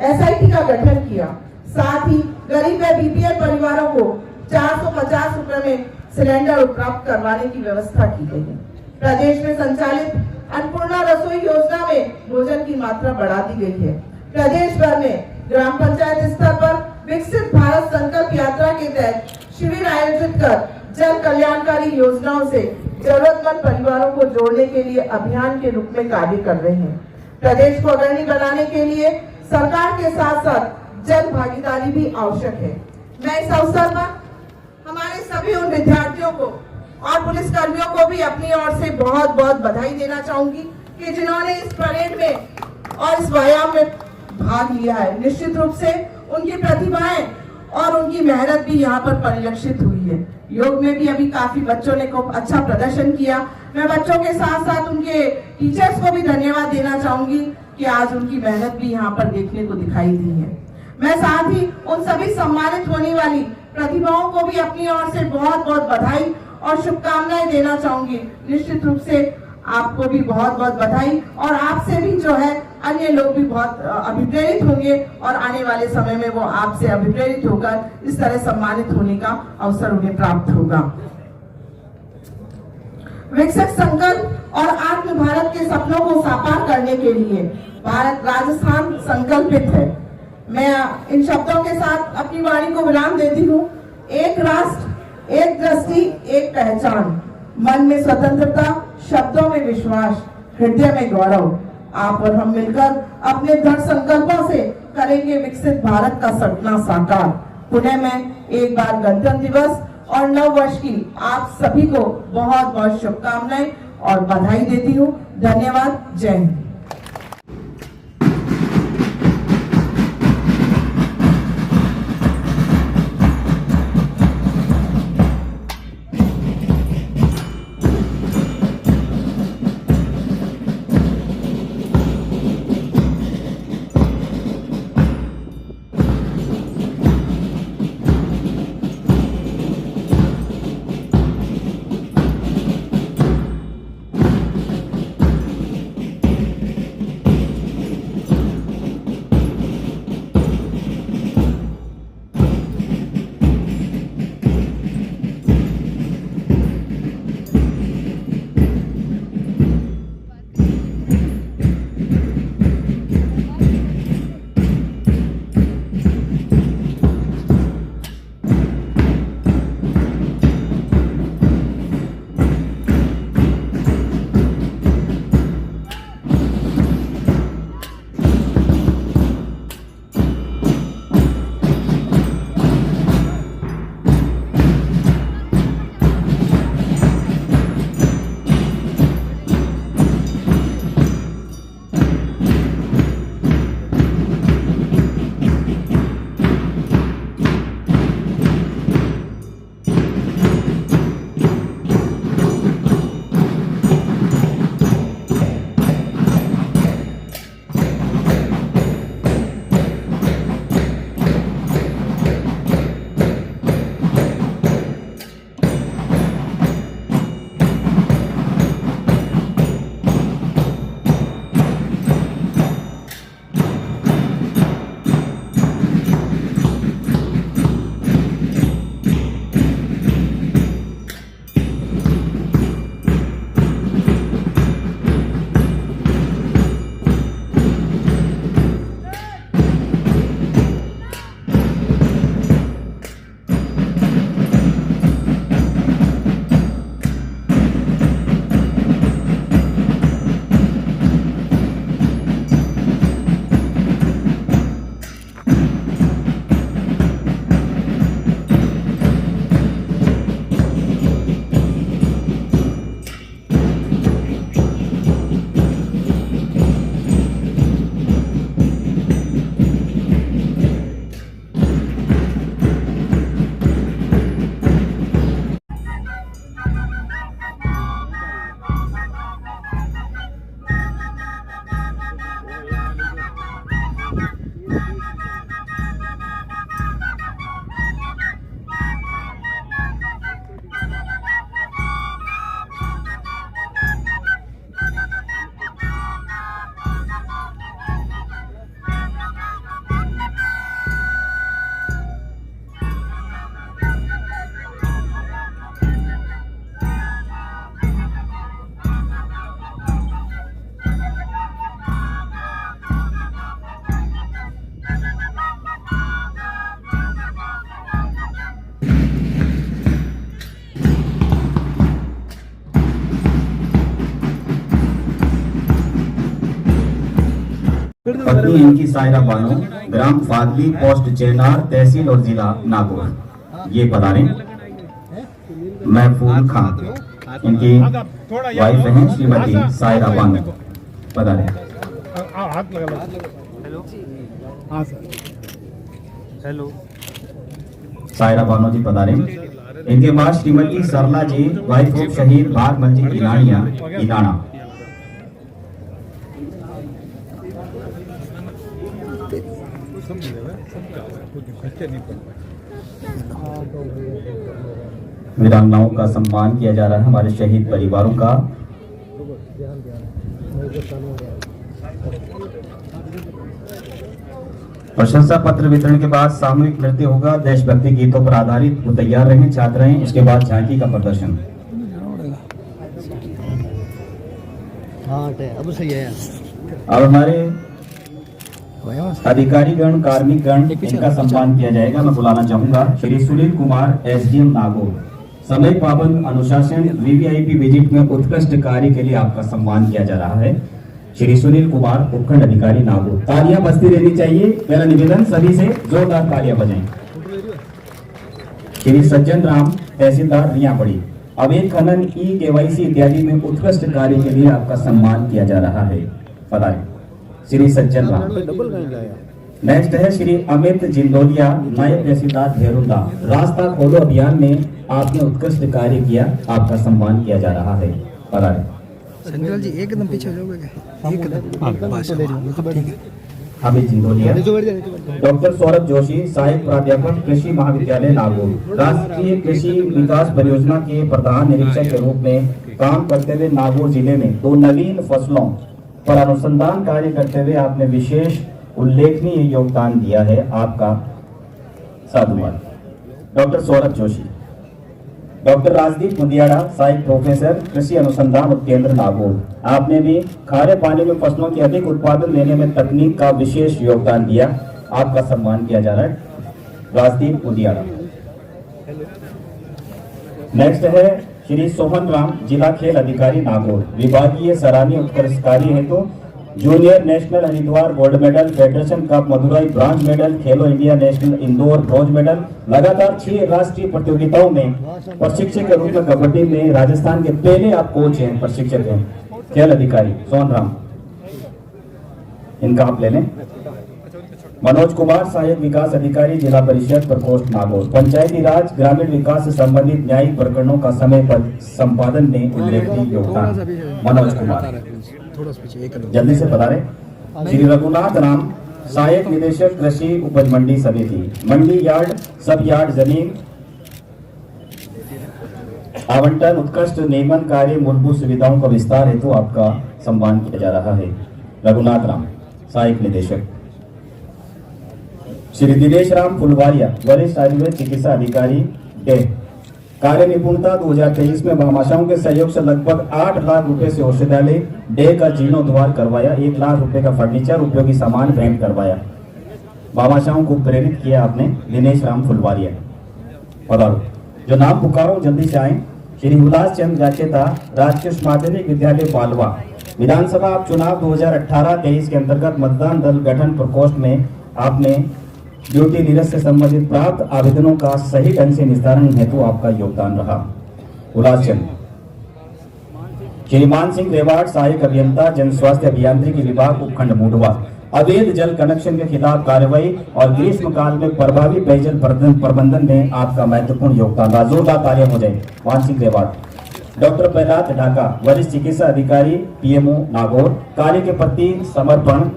S6: SIT का गठन किया। साथ ही गरीब व BPL परिवारों को 450 रुपए में सिलेंडर उपलब्ध करवाने की व्यवस्था की गई है। प्रदेश में संचालित अन्नपूर्णा रसोई योजना में भोजन की मात्रा बढ़ा दी गई है। प्रदेश भर में ग्राम पंचायत स्तर पर विकसित भारत संकल्प यात्रा के तहत शिविर आयोजित कर जन कल्याणकारी योजनाओं से जरूरतमंद परिवारों को जोड़ने के लिए अभियान के रूप में कार्य कर रहे हैं। प्रदेश को अग्रणी बनाने के लिए सरकार के साथ साथ जन भागीदारी भी आवश्यक है। मैं इस अवसर पर हमारे सभी उन विद्यार्थियों को और पुलिस कर्मियों को भी अपनी ओर से बहुत बहुत बधाई देना चाहूंगी कि जिन्होंने इस परेड में और इस व्यायाम में भाग लिया है। निश्चित रूप से उनकी प्रतिभाएं और उनकी मेहनत भी यहाँ पर परिलक्षित हुई है। योग में भी अभी काफी बच्चों ने खूब अच्छा प्रदर्शन किया। मैं बच्चों के साथ साथ उनके टीचर्स को भी धन्यवाद देना चाहूंगी कि आज उनकी मेहनत भी यहाँ पर देखने को दिखाई दी है। मैं साथ ही उन सभी सम्मानित होने वाली प्रतिभाओं को भी अपनी ओर से बहुत बहुत बधाई और शुभकामनाएं देना चाहूंगी। निश्चित रूप से आपको भी बहुत बहुत बधाई और आपसे भी जो है अन्य लोग भी बहुत अभिप्रेरित होंगे और आने वाले समय में वो आपसे अभिप्रेरित होकर इस तरह सम्मानित होने का अवसर उन्हें प्राप्त होगा। विकसित संकल्प और आत्म भारत के सपनों को साकार करने के लिए भारत राजस्थान संकल्पित है। मैं इन शब्दों के साथ अपनी वाणी को विराम देती हूँ। एक राष्ट्र, एक दृष्टि, एक पहचान, मन में स्वतंत्रता, शब्दों में विश्वास, हृदय में गौरव। आप और हम मिलकर अपने दृढ़ संकल्पों से करेंगे विकसित भारत का सपना साकार। पुणे में एक बार गणतंत्र दिवस और नव वर्ष की आप सभी को बहुत बहुत शुभकामनाएं और बधाई देती हूँ। धन्यवाद। जय हिंद।
S5: पत्नी इनकी सायरा बानो, ग्राम फादली, पोस्ट चेनार, तहसील और जिला नागौर। ये पधारें। महफूज खान, इनकी वाइफ हैं श्रीमती सायरा बानो, पधारें।
S1: हेलो
S5: सायरा बानो जी पधारें। इनके बाद श्रीमती सरला जी, वाइफ ऑफ शहीद भागमल जी इनानिया, इनाना। वीरांगनाओं का सम्मान किया जा रहा है, हमारे शहीद परिवारों का। प्रशंसा पत्र वितरण के बाद सामूहिक नृत्य होगा, देशभक्ति गीतों पर आधारित। वो तैयार रहें, छात्र रहें। इसके बाद झांकी का प्रदर्शन।
S7: अब सही है।
S5: अब हमारे अधिकारीगण, कार्मिकगण, इनका सम्मान किया जाएगा। मैं बुलाना चाहूंगा श्री सुनील कुमार, एसडीएम नागौर। समय पाबंद, अनुशासन, वीवीआईपी विजिट में उत्कृष्ट कार्य के लिए आपका सम्मान किया जा रहा है। श्री सुनील कुमार, उपखंड अधिकारी नागौर। तालियां बजती रहनी चाहिए। मेरा निवेदन सभी से जोरदार तालियां बजाएं। श्री सज्जन राम, तहसीलदार रियापड़ी। अवैध खनन, ई-केवाईसी इत्यादि में उत्कृष्ट कार्य के लिए आपका सम्मान किया जा रहा है। पधारें श्री सज्जन राम। नेक्स्ट है श्री अमित जिंदोलिया, नायब तहसीलदार धेरुंदा। रास्ता खोलो अभियान में आपने उत्कृष्ट कार्य किया, आपका सम्मान किया जा रहा है। पधारें।
S7: संजय जी एकदम पीछे हो जाओगे, एकदम बस ठीक है।
S5: अमित जिंदोलिया। डॉक्टर सौरभ जोशी, सहायक प्राध्यापक, कृषि महाविद्यालय नागौर। राष्ट्रीय कृषि विकास परियोजना के प्रधान निरीक्षक के रूप में काम करते हुए नागौर जिले में 2 नवीन फसलों पर अनुसंधान कार्य करते हुए आपने विशेष उल्लेखनीय योगदान दिया है, आपका साधुवाद। डॉक्टर सौरभ जोशी। डॉक्टर राजदीप मुंदियाड़ा, सहायक प्रोफेसर, कृषि अनुसंधान उपकेंद्र नागौर। आपने भी खारे पानी में फसलों के अधिक उत्पादन लेने में तकनीक का विशेष योगदान दिया, आपका सम्मान किया जा रहा है। राजदीप मुंदियाड़ा। नेक्स्ट है श्री सोहन राम, जिला खेल अधिकारी नागौर। विभागीय सराहनीय उत्कृष्ट कार्य हेतु junior national Haridwar gold medal, federation cup Madurai bronze medal, Khelo India national Indore bronze medal. लगातार 6 राष्ट्रीय प्रतियोगिताओं में प्रशिक्षक के रूप में कबड्डी में राजस्थान के पहले आप कोच हैं, प्रशिक्षक हैं। खेल अधिकारी सोहन राम, इनका आप ले लें। मनोज कुमार, सहायक विकास अधिकारी, जिला परिषद प्रकोष्ठ नागौर। पंचायती राज ग्रामीण विकास से संबंधित न्यायिक प्रकरणों का समय पर संपादन में उल्लेखनीय योगदान। मनोज कुमार जल्दी से बता रहे। श्री रघुनाथ राम, सहायक निदेशक कृषि उपज मंडी समिति। मंडी यार्ड, सब यार्ड जमीन आवंटन, उत्कृष्ट नियमन कार्य, मूलभूत सुविधाओं का विस्तार हेतु आपका सम्मान किया जा रहा है। रघुनाथ राम, सहायक निदेशक। श्री दिनेश राम फुलवारिया, वरिष्ठ आयुर्वेद चिकित्सा अधिकारी डे। कार्य निपुणता 2023 में भामाशाहों के सहयोग से लगभग 8 लाख रुपए से औषधालय डे का जीर्णोद्धार करवाया। 1 लाख रुपए का फर्नीचर, उपयोगी सामान भेंट करवाया। भामाशाहों को प्रेरित किया आपने, दिनेश राम फुलवारिया। पधारो, जो नाम पुकारो जल्दी से आए। श्री उल्लास चंद जाचेता, राजकीय माध्यमिक विद्यालय पालवा। विधानसभा चुनाव 2018-23 के अंतर्गत मतदान दल गठन प्रकोष्ठ में आपने ड्यूटी निरस्त से संबंधित प्राप्त आवेदनों का सही ढंग से निस्तारण हेतु आपका योगदान रहा। उल्लास चंद। श्री मान सिंह रेवाड़, सहायक अभियंता, जन स्वास्थ्य अभियांत्रिकी विभाग, उपखंड मुडवा। अवैध जल कनेक्शन के खिलाफ कार्रवाई और ग्रीष्म काल में प्रभावी पेयजल प्रबंधन में आपका महत्वपूर्ण योगदान रहा। जोरदार तालियां हो जाए। मान सिंह रेवाड़। डॉक्टर प्रहलाद ढाका, वरिष्ठ चिकित्सा अधिकारी, पीएमओ नागौर। कार्य के प्रति समर्पण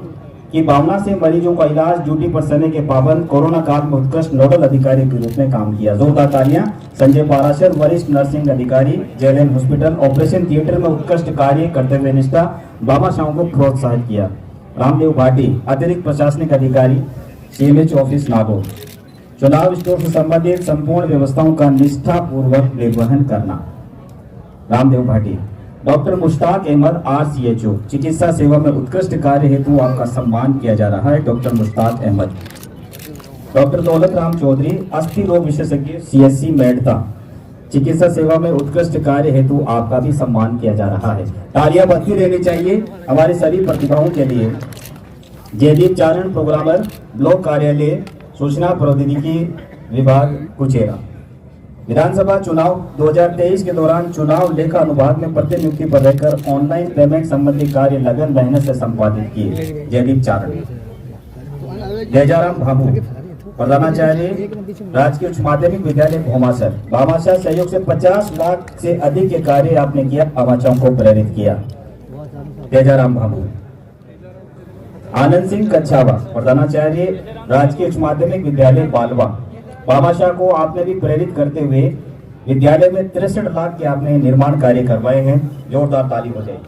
S5: की भावना से मरीजों का इलाज, ड्यूटी पर समय के पाबंद, कोरोना काल में उत्कृष्ट नोडल अधिकारी के रूप में काम किया। जोरदार तालियां। संजय पाराशर, वरिष्ठ नर्सिंग अधिकारी, जेएलएन हॉस्पिटल, ऑपरेशन थिएटर में उत्कृष्ट कार्य करते हुए निष्ठा, भामाशाहों को प्रोत्साहित किया। रामदेव भाटी, अतिरिक्त प्रशासनिक अधिकारी, सीएमएच ऑफिस नागौर। चुनाव स्टोर से संबंधित संपूर्ण व्यवस्थाओं का निष्ठापूर्वक निर्वहन करना। रामदेव भाटी। डॉक्टर मुश्ताक अहमद, RCHO, चिकित्सा सेवा में उत्कृष्ट कार्य हेतु आपका सम्मान किया जा रहा है। डॉक्टर मुश्ताक अहमद। डॉक्टर दौलत राम चौधरी, अस्थि रोग विशेषज्ञ, CSC मेडता। चिकित्सा सेवा में उत्कृष्ट कार्य हेतु आपका भी सम्मान किया जा रहा है। तालियां बजती रहनी चाहिए हमारी सभी प्रतिभाओं के लिए। जयदीप चारण प्रोग्रामर, ब्लॉक कार्यालय सूचना प्रौद्योगिकी विभाग कुचेरा। विधानसभा चुनाव 2023 के दौरान चुनाव लेखा अनुभाग में प्रतिनियुक्ति पर रहकर ऑनलाइन पेमेंट संबंधी कार्य लगन मेहनत से संपादित किए जयदीप चारण। जयजाराम भामू प्रधानाचार्य, राजकीय उच्च माध्यमिक विद्यालय भोमासर, भामाशाह सहयोग से 50 लाख से अधिक के कार्य आपने किया, भामाशाहों को प्रेरित किया। जयजाराम भामू। आनंद सिंह कच्छावा प्रधानाचार्य, राजकीय उच्च माध्यमिक विद्यालय बालवा, भामाशाह को आपने भी प्रेरित करते हुए विद्यालय में 63 लाख के आपने निर्माण कार्य करवाए हैं, जोरदार ताली हो जाए।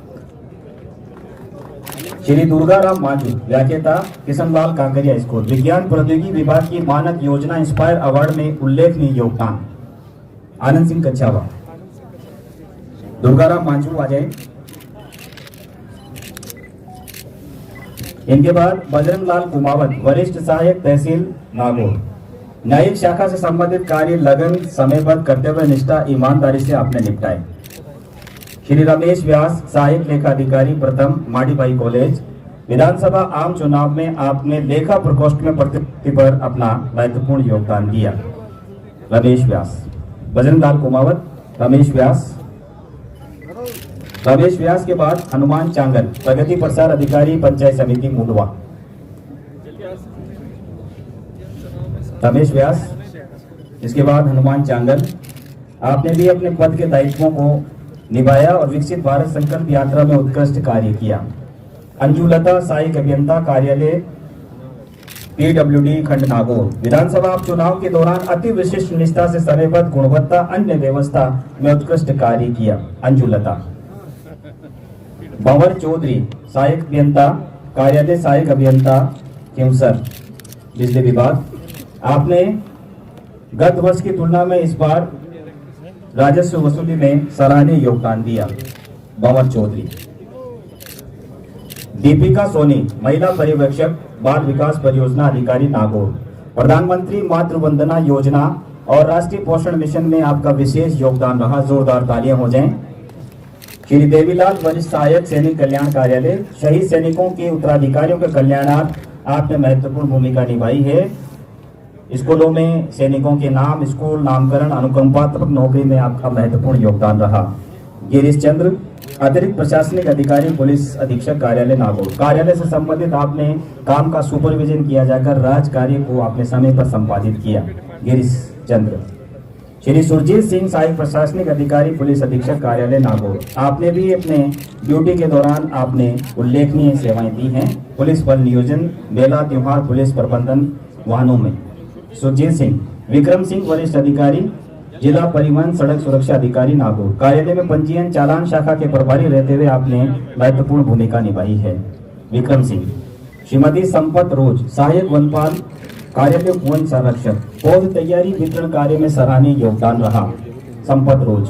S5: श्री दुर्गाराम मांझू व्याख्याता, किशनलाल कांकरिया स्कूल, विज्ञान प्रौद्योगिकी विभाग की मानक योजना इंस्पायर अवार्ड में उल्लेखनीय योगदान। आनंद सिंह कच्छावा। दुर्गाराम मांझू आ जाए। इनके बाद बजरंग लाल कुमावत वरिष्ठ सहायक तहसील नागौर, न्यायिक शाखा से संबंधित कार्य लगन समयबद्ध करते हुए निष्ठा ईमानदारी से आपने निपटाए। श्री रमेश व्यास सहायक लेखा अधिकारी प्रथम माडीबाई कॉलेज, विधानसभा आम चुनाव में आपने लेखा प्रकोष्ठ में प्रतिनियुक्ति पर अपना महत्वपूर्ण योगदान दिया। रमेश व्यास। बजरंग लाल कुमावत, रमेश व्यास। रमेश व्यास के बाद हनुमान चांगल प्रगति प्रसार अधिकारी पंचायत समिति मुंडवा। रमेश व्यास, इसके बाद हनुमान चांगल। आपने भी अपने पद के दायित्वों को निभाया और विकसित भारत संकल्प यात्रा में उत्कृष्ट कार्य किया। अंजुलता सहायक अभियंता कार्यालय PWD खंड नागौर, विधानसभा चुनाव के दौरान अति विशिष्ट निष्ठा से समयबद्ध गुणवत्ता अन्य व्यवस्था में उत्कृष्ट कार्य किया। अंजुलता। भंवर चौधरी सहायक अभियंता कार्यालय सहायक अभियंता केवसर बिजली विभाग, आपने गत वर्ष की तुलना में इस बार राजस्व वसूली में सराहनीय योगदान दिया। भंवर चौधरी। दीपिका सोनी महिला पर्यवेक्षक बाल विकास परियोजना अधिकारी नागौर, प्रधानमंत्री मातृ वंदना योजना और राष्ट्रीय पोषण मिशन में आपका विशेष योगदान रहा, जोरदार तालियां हो जाएं। श्री देवीलाल वरिष्ठ सहायक सैनिक कल्याण कार्यालय, शहीद सैनिकों के उत्तराधिकारियों के कल्याणार्थ आपने महत्वपूर्ण भूमिका निभाई है। स्कूलों में सैनिकों के नाम, स्कूल नामकरण, अनुकंपात्मक नौकरी में आपका महत्वपूर्ण योगदान रहा। गिरीश चंद्र अतिरिक्त प्रशासनिक अधिकारी पुलिस अधीक्षक कार्यालय नागौर, कार्यालय से संबंधित आपने काम का सुपरविजन किया जाकर राज कार्य को आपने समय पर संपादित किया। गिरीश चंद्र। श्री सुरजीत सिंह सहायक प्रशासनिक अधिकारी पुलिस अधीक्षक कार्यालय नागौर, आपने भी अपने ड्यूटी के दौरान आपने उल्लेखनीय सेवाएं दी हैं। पुलिस बल नियोजन, मेला त्योहार पुलिस प्रबंधन वाहनों में। सुरजीत सिंह। विक्रम सिंह वरिष्ठ अधिकारी जिला परिवहन सड़क सुरक्षा अधिकारी नागौर, कार्यालय में पंजीयन चालान शाखा के प्रभारी रहते हुए आपने महत्वपूर्ण भूमिका निभाई है। विक्रम सिंह। श्रीमती संपत रोज सहायक वनपाल कार्यालय वन संरक्षक, पौध तैयारी वितरण कार्य में सराहनीय योगदान रहा। संपत रोज।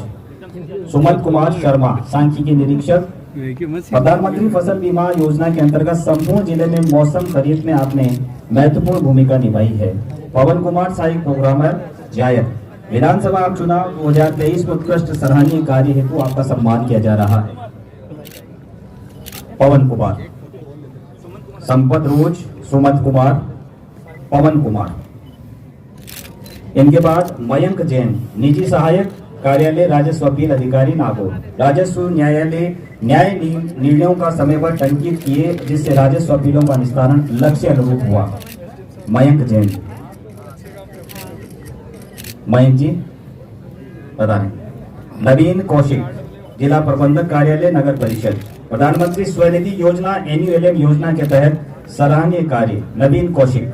S5: सुमंत कुमार शर्मा सांख्यिकी निरीक्षक, प्रधानमंत्री फसल बीमा योजना के अंतर्गत संपूर्ण जिले में मौसम खरीद में आपने महत्वपूर्ण भूमिका निभाई है। पवन कुमार सहायक प्रोग्रामर जायद, विधानसभा चुनाव 2023 में उत्कृष्ट सराहनीय कार्य हेतु आपका सम्मान किया जा रहा है। पवन कुमार। संपत रोज, सुमंत कुमार, पवन कुमार। इनके बाद मयंक जैन निजी सहायक कार्यालय राजस्व अपील अधिकारी नागौर, राजस्व न्यायालय न्याय निर्णयों का समयबद्ध टंकित किए जिससे राजस्व अपीलों का निस्तारण लक्ष्य अनुरूप हुआ। मयंक जैन। मयंक जी बताएं। नवीन कौशिक जिला प्रबंधक कार्यालय नगर परिषद, प्रधानमंत्री स्वनिधि योजना NULM योजना के तहत सराहनीय कार्य नवीन कौशिक।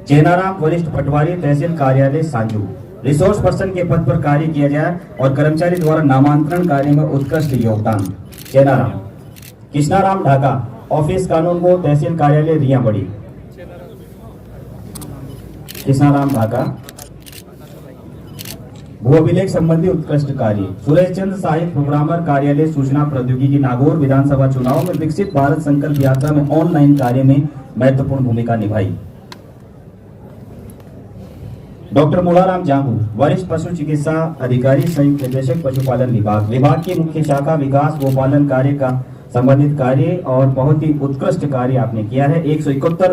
S5: चेनाराम वरिष्ठ पटवारी तहसील कार्यालय सांजू, रिसोर्स पर्सन के पद पर कार्य किया जाए और कर्मचारी द्वारा नामांतरण कार्य में उत्कृष्ट योगदान। चेनाराम। कृष्णाराम ढाका ऑफिस कानून को तहसील कार्यालय रिया बड़ी। कृष्णाराम ढाका। भू अभिलेख संबंधी उत्कृष्ट कार्य। सुरेश चंद्र सहायक प्रोग्रामर कार्यालय सूचना प्रौद्योगिकी नागौर, विधानसभा चुनाव में विकसित भारत संकल्प यात्रा में ऑनलाइन कार्य में महत्वपूर्ण भूमिका निभाई। डॉक्टर मुलाराम जांगू वरिष्ठ पशु चिकित्सा अधिकारी संयुक्त निदेशक पशुपालन विभाग, विभाग की मुख्य शाखा विकास गोपालन कार्य का
S2: संबंधित कार्य और बहुत ही उत्कृष्ट कार्य आपने किया है। 171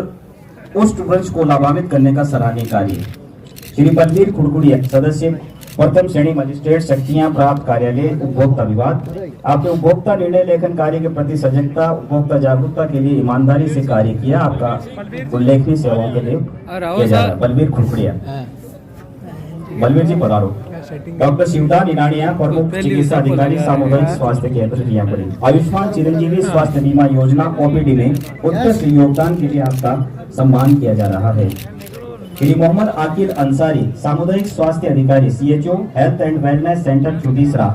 S2: पुष्ट वृक्ष को लाभान्वित करने का सराहनीय कार्य। श्री बलवीर खुड़कुड़िया, सदस्य प्रथम श्रेणी मजिस्ट्रेट, शक्तियां प्राप्त कार्यालय, उपभोक्ता विभाग। आपने उपभोक्ता निर्णय लेखन कार्य के प्रति सजगता, उपभोक्ता जागरूकता के लिए ईमानदारी से कार्य किया। आपका उल्लेखनीय सेवाओं के लिए किया जा रहा है। बलवीर खुड़कुड़िया, बलवीर जी पधारो। डॉक्टर शिवदान इनानिया, प्रमुख चिकित्सा अधिकारी, सामुदायिक स्वास्थ्य केंद्र जियापड़ी। आयुष्मान चिरंजीवी स्वास्थ्य बीमा योजना ओपीडी में उत्कृष्ट योगदान के लिए आपका सम्मान किया जा रहा है। श्री मोहम्मद आकिल अंसारी, सामुदायिक स्वास्थ्य अधिकारी, CHO health and wellness centre Chutisara.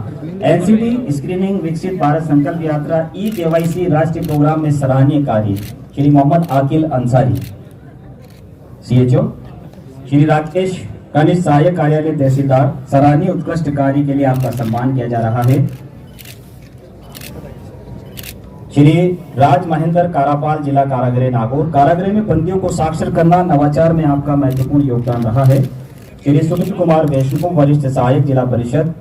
S2: NCT screening विकसित भारत संकल्प यात्रा EKYC राष्ट्रीय प्रोग्राम में सराहनीय कार्य। श्री मोहम्मद आकिल अंसारी, CHO। श्री राकेश कनिष्ठ सहायक कार्यालय तहसीलदार, सराहनीय उत्कृष्ट कार्य के लिए आपका सम्मान किया जा रहा है। श्री राज महेंद्र कारापाल, जिला कारागृह नागौर, कारागृह में बंदियों को साक्षर करना नवाचार में आपका महत्वपूर्ण योगदान रहा है। श्री सुमित कुमार वैष्णव, वरिष्ठ सहायक, जिला परिषद,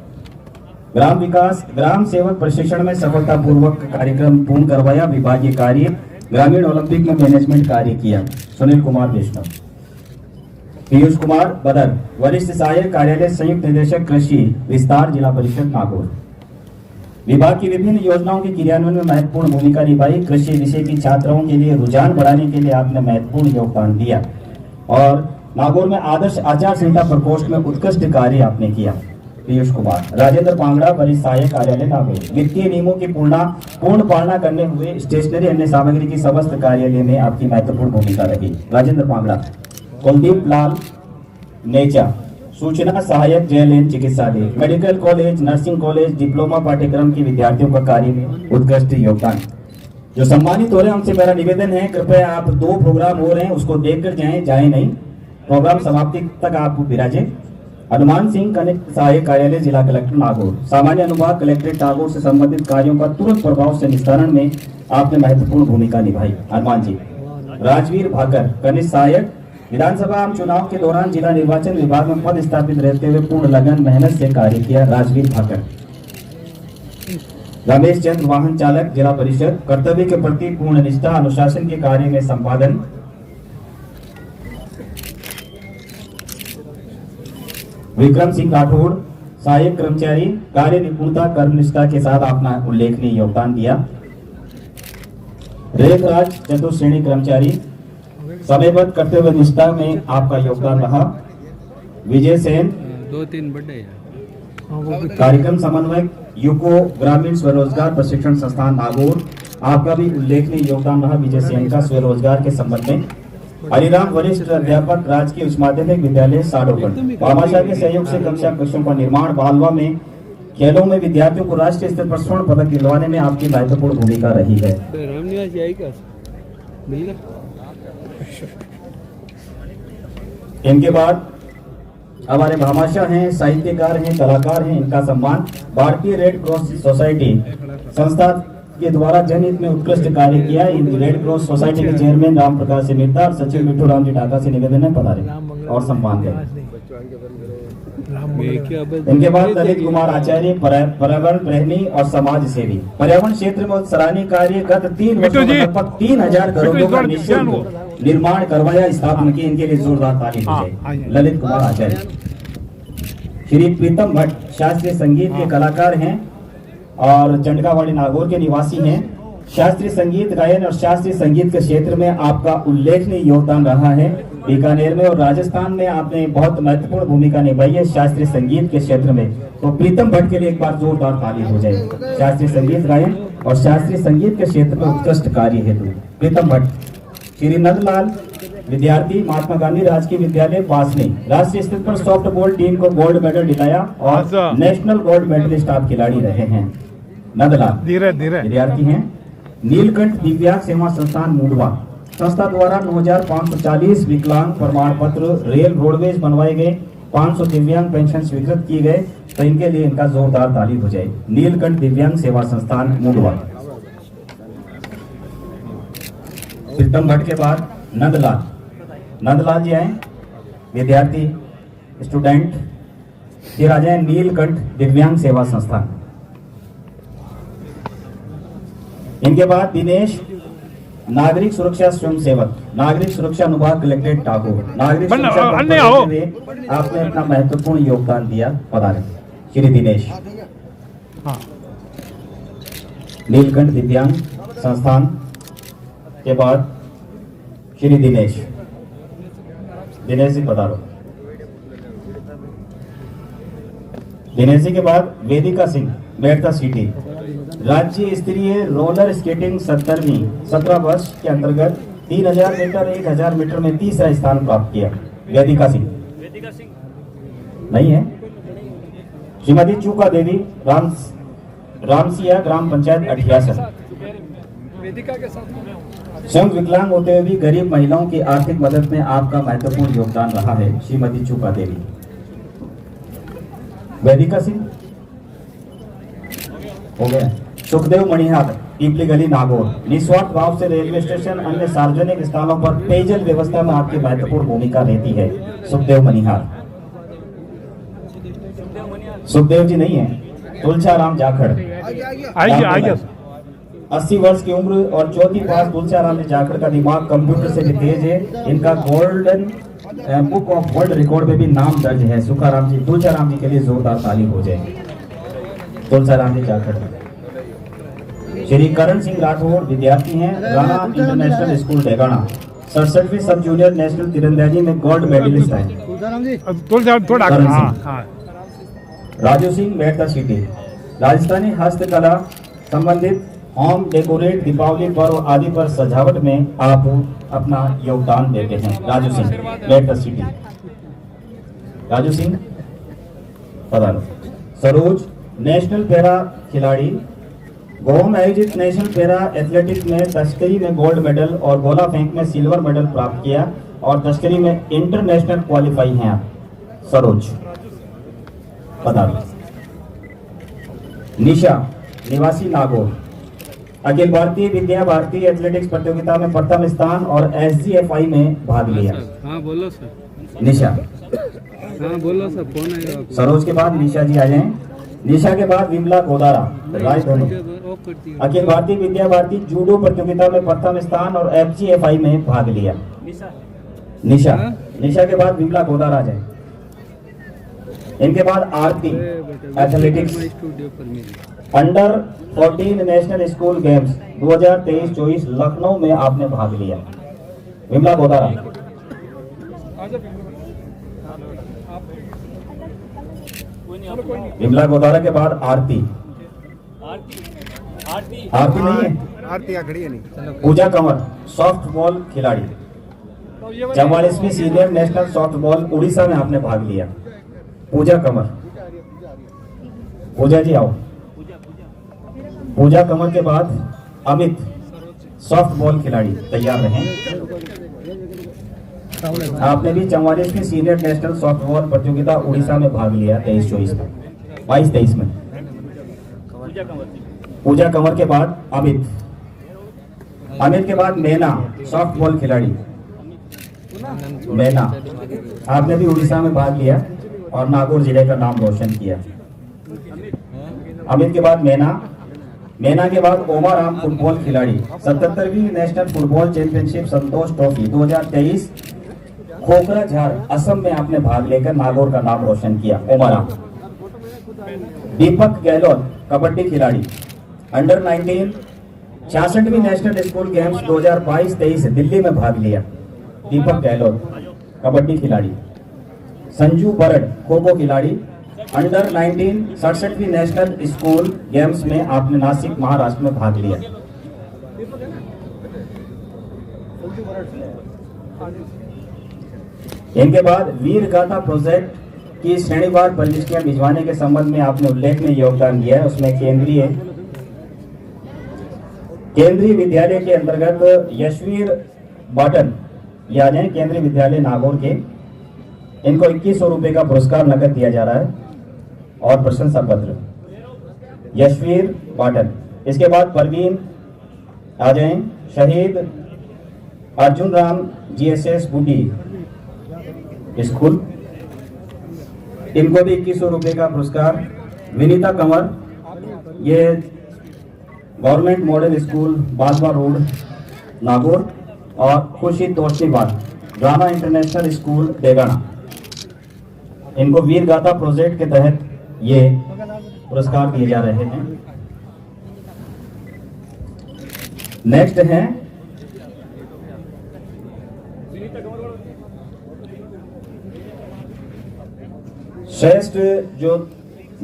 S2: ग्राम विकास, ग्राम सेवक प्रशिक्षण में सफलतापूर्वक कार्यक्रम पूर्ण करवाया, विभागीय कार्य, ग्रामीण ओलंपिक में मैनेजमेंट कार्य किया। सुनील कुमार वैष्णव। पीयूष कुमार बदर, वरिष्ठ सहायक कार्यालय, संयुक्त निदेशक कृषि विस्तार, जिला परिषद नागौर। विभाग की विभिन्न योजनाओं के क्रियान्वयन में महत्वपूर्ण भूमिका निभाई। कृषि विषय की छात्राओं के लिए रुझान बढ़ाने के लिए आपने महत्वपूर्ण योगदान दिया और नागौर में आदर्श आचार संहिता प्रकोष्ठ में उत्कृष्ट कार्य आपने किया। पीयूष कुमार। राजेंद्र पांगड़ा, वरिष्ठ सहायक कार्यालय नागौर, वित्तीय नियमों की पूर्ण पालना करने हुए स्टेशनरी अन्य सामग्री की समस्त कार्यालय में आपकी महत्वपूर्ण भूमिका रही। राजेंद्र पांगड़ा। कुलदीप लाल नेचा, सूचना सहायक, जेएलएन चिकित्सालय, medical college, nursing college, diploma पाठ्यक्रम के विद्यार्थियों का कार्य में उत्कृष्ट योगदान। जो सम्मानित हो रहे हैं उनसे मेरा निवेदन है, कृपया आप 2 प्रोग्राम हो रहे हैं उसको देखकर जाए नहीं, प्रोग्राम समाप्ति तक आप विराजे। हनुमान सिंह, कनिष्ठ सहायक कार्यालय, जिला कलेक्टर नागौर, सामान्य अनुभाग, कलेक्ट्रेट नागौर से संबंधित कार्यों का तुरंत प्रभाव से निस्तारण में आपने महत्वपूर्ण भूमिका निभाई। हनुमान जी। राजवीर भाकर, कनिष्ठ सहायक, विधानसभा आम चुनाव के दौरान जिला निर्वाचन विभाग में पद स्थापित रहते हुए पूर्ण लगन मेहनत से कार्य किया। राजवीर भाकर। रमेश चंद्र, वाहन चालक, जिला परिषद, कर्तव्य के प्रति पूर्ण निष्ठा, अनुशासन के कार्य में संपादन। विक्रम सिंह राठौड़, सहायक कर्मचारी, कार्य निपुणता, कर्मनिष्ठा के साथ अपना उल्लेखनीय योगदान दिया। रेखराज, चतुर्श्रेणी कर्मचारी, समयबद्ध कर्तव्य निष्ठा में आपका योगदान रहा। विजय सेन,
S8: 2-3 बड़े
S2: कार्यक्रम समन्वयक, यूको ग्रामीण स्वरोजगार प्रशिक्षण संस्थान नागौर, आपका भी उल्लेखनीय योगदान रहा विजय सेन का स्वरोजगार के संबंध में। हरिराम, वरिष्ठ अध्यापक, राजकीय उच्च माध्यमिक विद्यालय साडोगढ़, भामाशाह के सहयोग से कक्षा कक्षों का निर्माण। बालवा में खेलों में विद्यार्थियों को राष्ट्रीय स्तर पर स्वर्ण पदक दिलवाने में आपकी महत्वपूर्ण भूमिका रही है। इनके बाद हमारे भामाशाह हैं, साहित्यकार हैं, कलाकार हैं, इनका सम्मान भारतीय रेड क्रॉस सोसाइटी संस्था के द्वारा जनहित में उत्कृष्ट कार्य किया। इन रेड क्रॉस सोसाइटी के चेयरमैन राम प्रकाश से मिर्ता और सचिव मिठू राम जी ढाका से निवेदन है पधारे और सम्मान करें। इनके बाद ललित कुमार आचार्य, पर्यावरण प्रेमी और समाज सेवी, पर्यावरण क्षेत्र में सराहनीय कार्य। गत 3 वर्षों में लगभग 3000 घरों का निःशुल्क निर्माण करवाया, स्थापना की। इनके लिए जोरदार ताली दीजिए। ललित कुमार आचार्य। श्री प्रीतम भट्ट, शास्त्रीय संगीत के कलाकार हैं और चंडकावाड़ी नागौर के निवासी हैं। शास्त्रीय संगीत गायन और शास्त्रीय संगीत के क्षेत्र में आपका उल्लेखनीय योगदान रहा है। बीकानेर में और राजस्थान में आपने बहुत महत्वपूर्ण भूमिका निभाई है शास्त्रीय संगीत के क्षेत्र में। तो प्रीतम भट्ट के लिए एक बार जोरदार ताली हो जाए। शास्त्रीय संगीत गायन और शास्त्रीय संगीत के क्षेत्र में उत्कृष्ट कार्य हेतु प्रीतम भट्ट। श्री नंदलाल, विद्यार्थी, महात्मा गांधी राजकीय विद्यालय पासनी, राष्ट्रीय स्तर पर सॉफ्ट बॉल टीम को गोल्ड मेडल दिलाया और नेशनल गोल्ड मेडलिस्ट आप खिलाड़ी रहे हैं। नंदलाल विद्यार्थी हैं। नीलकंठ, दिव्यांग सेवा संस्थान मूडवा, संस्था द्वारा 9540 विकलांग प्रमाण पत्र, रेल रोडवेज बनवाए गए, 500 दिव्यांग पेंशन स्वीकृत किए गए। तो इनके लिए इनका जोरदार ताली हो जाए। नीलकंठ दिव्यांग सेवा संस्थान मूडवा। प्रीतम भट्ट के बाद नंदलाल जी आए, विद्यार्थी स्टूडेंट। फिर आ जाए नीलकंठ दिव्यांग सेवा संस्थान।
S5: इनके बाद दिनेश नागरिक सुरक्षा स्वयं सेवक, नागरिक सुरक्षा अनुभाग कलेक्ट्रेट ठाकुर, नागरिक सुरक्षा में आपने अपना महत्वपूर्ण योगदान दिया, पधारें श्री दिनेश। नीलकंठ दिव्यांग संस्थान के बाद श्री दिनेश जी पधारो। दिनेश जी के बाद वेदिका सिंह मेड़ता सिटी, राज्य स्तरीय रोलर स्केटिंग 17 वर्ष के अंतर्गत 3000 मीटर 1000 मीटर में तीसरा स्थान प्राप्त किया। वेदिका सिंह नहीं है। श्रीमती चूका देवी रामसिया ग्राम पंचायत 88, स्वयं विकलांग होते हुए भी गरीब महिलाओं की आर्थिक मदद में आपका महत्वपूर्ण योगदान रहा है, श्रीमती चूका देवी। वेदिका सिंह हो गया। सुखदेव मणिहार पीपली गली नागौर, निस्वार्थ भाव से रेलवे स्टेशन अन्य सार्वजनिक स्थानों पर पेयजल व्यवस्था में आपकी महत्वपूर्ण भूमिका रहती है, सुखदेव मणिहार। सुखदेव जी नहीं है। तुलसाराम जाखड़, 80 वर्ष की उम्र और चौथी पास तुलसाराम जाखड़ का दिमाग कंप्यूटर से भी तेज है। इनका golden book of world record में भी नाम दर्ज है। सुखाराम जी, तुलसाराम जी के लिए जोरदार ताली हो जाए। तुलसाराम जी जाखड़। श्री करण सिंह राठौर विद्यार्थी हैं, राणा इंटरनेशनल स्कूल डेगाना, 67वीं सब जूनियर नेशनल तीरंदाजी में गोल्ड मेडलिस्ट हैं। राजू सिंह मेड़ता सिटी, राजस्थानी हस्तकला संबंधित होम डेकोरेट, दीपावली पर्व आदि पर सजावट में आप अपना योगदान देते हैं। राजू सिंह मेड़ता सिटी। राजू सिंह पधारो। सरोज नेशनल पैरा खिलाड़ी, गोवा में आयोजित नेशनल पैरा एथलेटिक्स में तस्करी में गोल्ड मेडल और गोला फेंक में सिल्वर मेडल प्राप्त किया और तस्करी में इंटरनेशनल क्वालिफाई हैं आप, सरोज पधारो। निशा निवासी नागौर, अखिल भारतीय विद्या भारती एथलेटिक्स प्रतियोगिता में प्रथम स्थान और SGFI में भाग लिया।
S8: हाँ बोलो सर।
S5: निशा।
S8: हाँ बोलो सर, फोन आएगा।
S5: सरोज के बाद निशा जी आ जाएं। निशा के बाद विमला गोदारा, राय दोनों, अखिल भारतीय विद्या भारती जूडो प्रतियोगिता में प्रथम स्थान और FGFI में भाग लिया। निशा। निशा के बाद विमला गोदारा आ जाए। इनके बाद Aarti athletics under 14 national school games 2023-24 Lucknow में आपने भाग लिया। विमला गोदारा। विमला गोदारा के बाद आरती नहीं है।
S3: आरती खड़ी है नहीं।
S5: पूजा कंवर सॉफ्ट बॉल खिलाड़ी, 44वीं senior national soft ball Orissa में आपने भाग लिया। पूजा कंवर। पूजा जी आओ। पूजा कंवर के बाद अमित सॉफ्ट बॉल खिलाड़ी, तैयार रहें। आपने भी 44वीं सीनियर नेशनल सॉफ्ट बॉल प्रतियोगिता उड़ीसा में भाग लिया 23-24 में, 22-23 में। पूजा कंवर के बाद अमित के बाद मैना सॉफ्ट बॉल खिलाड़ी, मैना आपने भी उड़ीसा में भाग लिया और नागौर जिले का नाम रोशन किया। अमित के बाद मैना के बाद ओमाराम फुटबॉल खिलाड़ी, 77वीं नेशनल फुटबॉल चैंपियनशिप संतोष ट्रॉफी 2023 खोखरा झार असम में आपने भाग लेकर नागौर का नाम रोशन किया। ओमाराम। दीपक गहलोत कबड्डी खिलाड़ी, अंडर 19 66वीं नेशनल स्कूल गेम्स 2022-23 दिल्ली में भाग लिया। दीपक गहलोत कबड्डी खिलाड़ी। संजू बरड खो खो खिलाड़ी, अंडर 19 67वीं नेशनल स्कूल गेम्स में आपने नासिक महाराष्ट्र में भाग लिया। इनके बाद वीर गाथा प्रोजेक्ट की श्रेणीवार प्रविष्टियां भिजवाने के संबंध में आपने उल्लेखनीय योगदान दिया है। उसमें केंद्रीय विद्यालय के अंतर्गत यशवीर बाटन याद है, केंद्रीय विद्यालय नागौर के, इनको 2100 रुपए का पुरस्कार नकद दिया जा रहा है और प्रशंसा पत्र। यशवीर बाटन। इसके बाद परवीन आ जाए, शहीद अर्जुन राम GSS बूटी स्कूल, इनको भी 2100 रुपए का पुरस्कार। विनीता कंवर, ये government model school Bajwa road Nagaur और खुशी तोशीबाग गाना इंटरनेशनल स्कूल डेगाना, इनको वीर गाथा प्रोजेक्ट के तहत ये पुरस्कार दिए जा रहे हैं। नेक्स्ट है श्रेष्ठ जो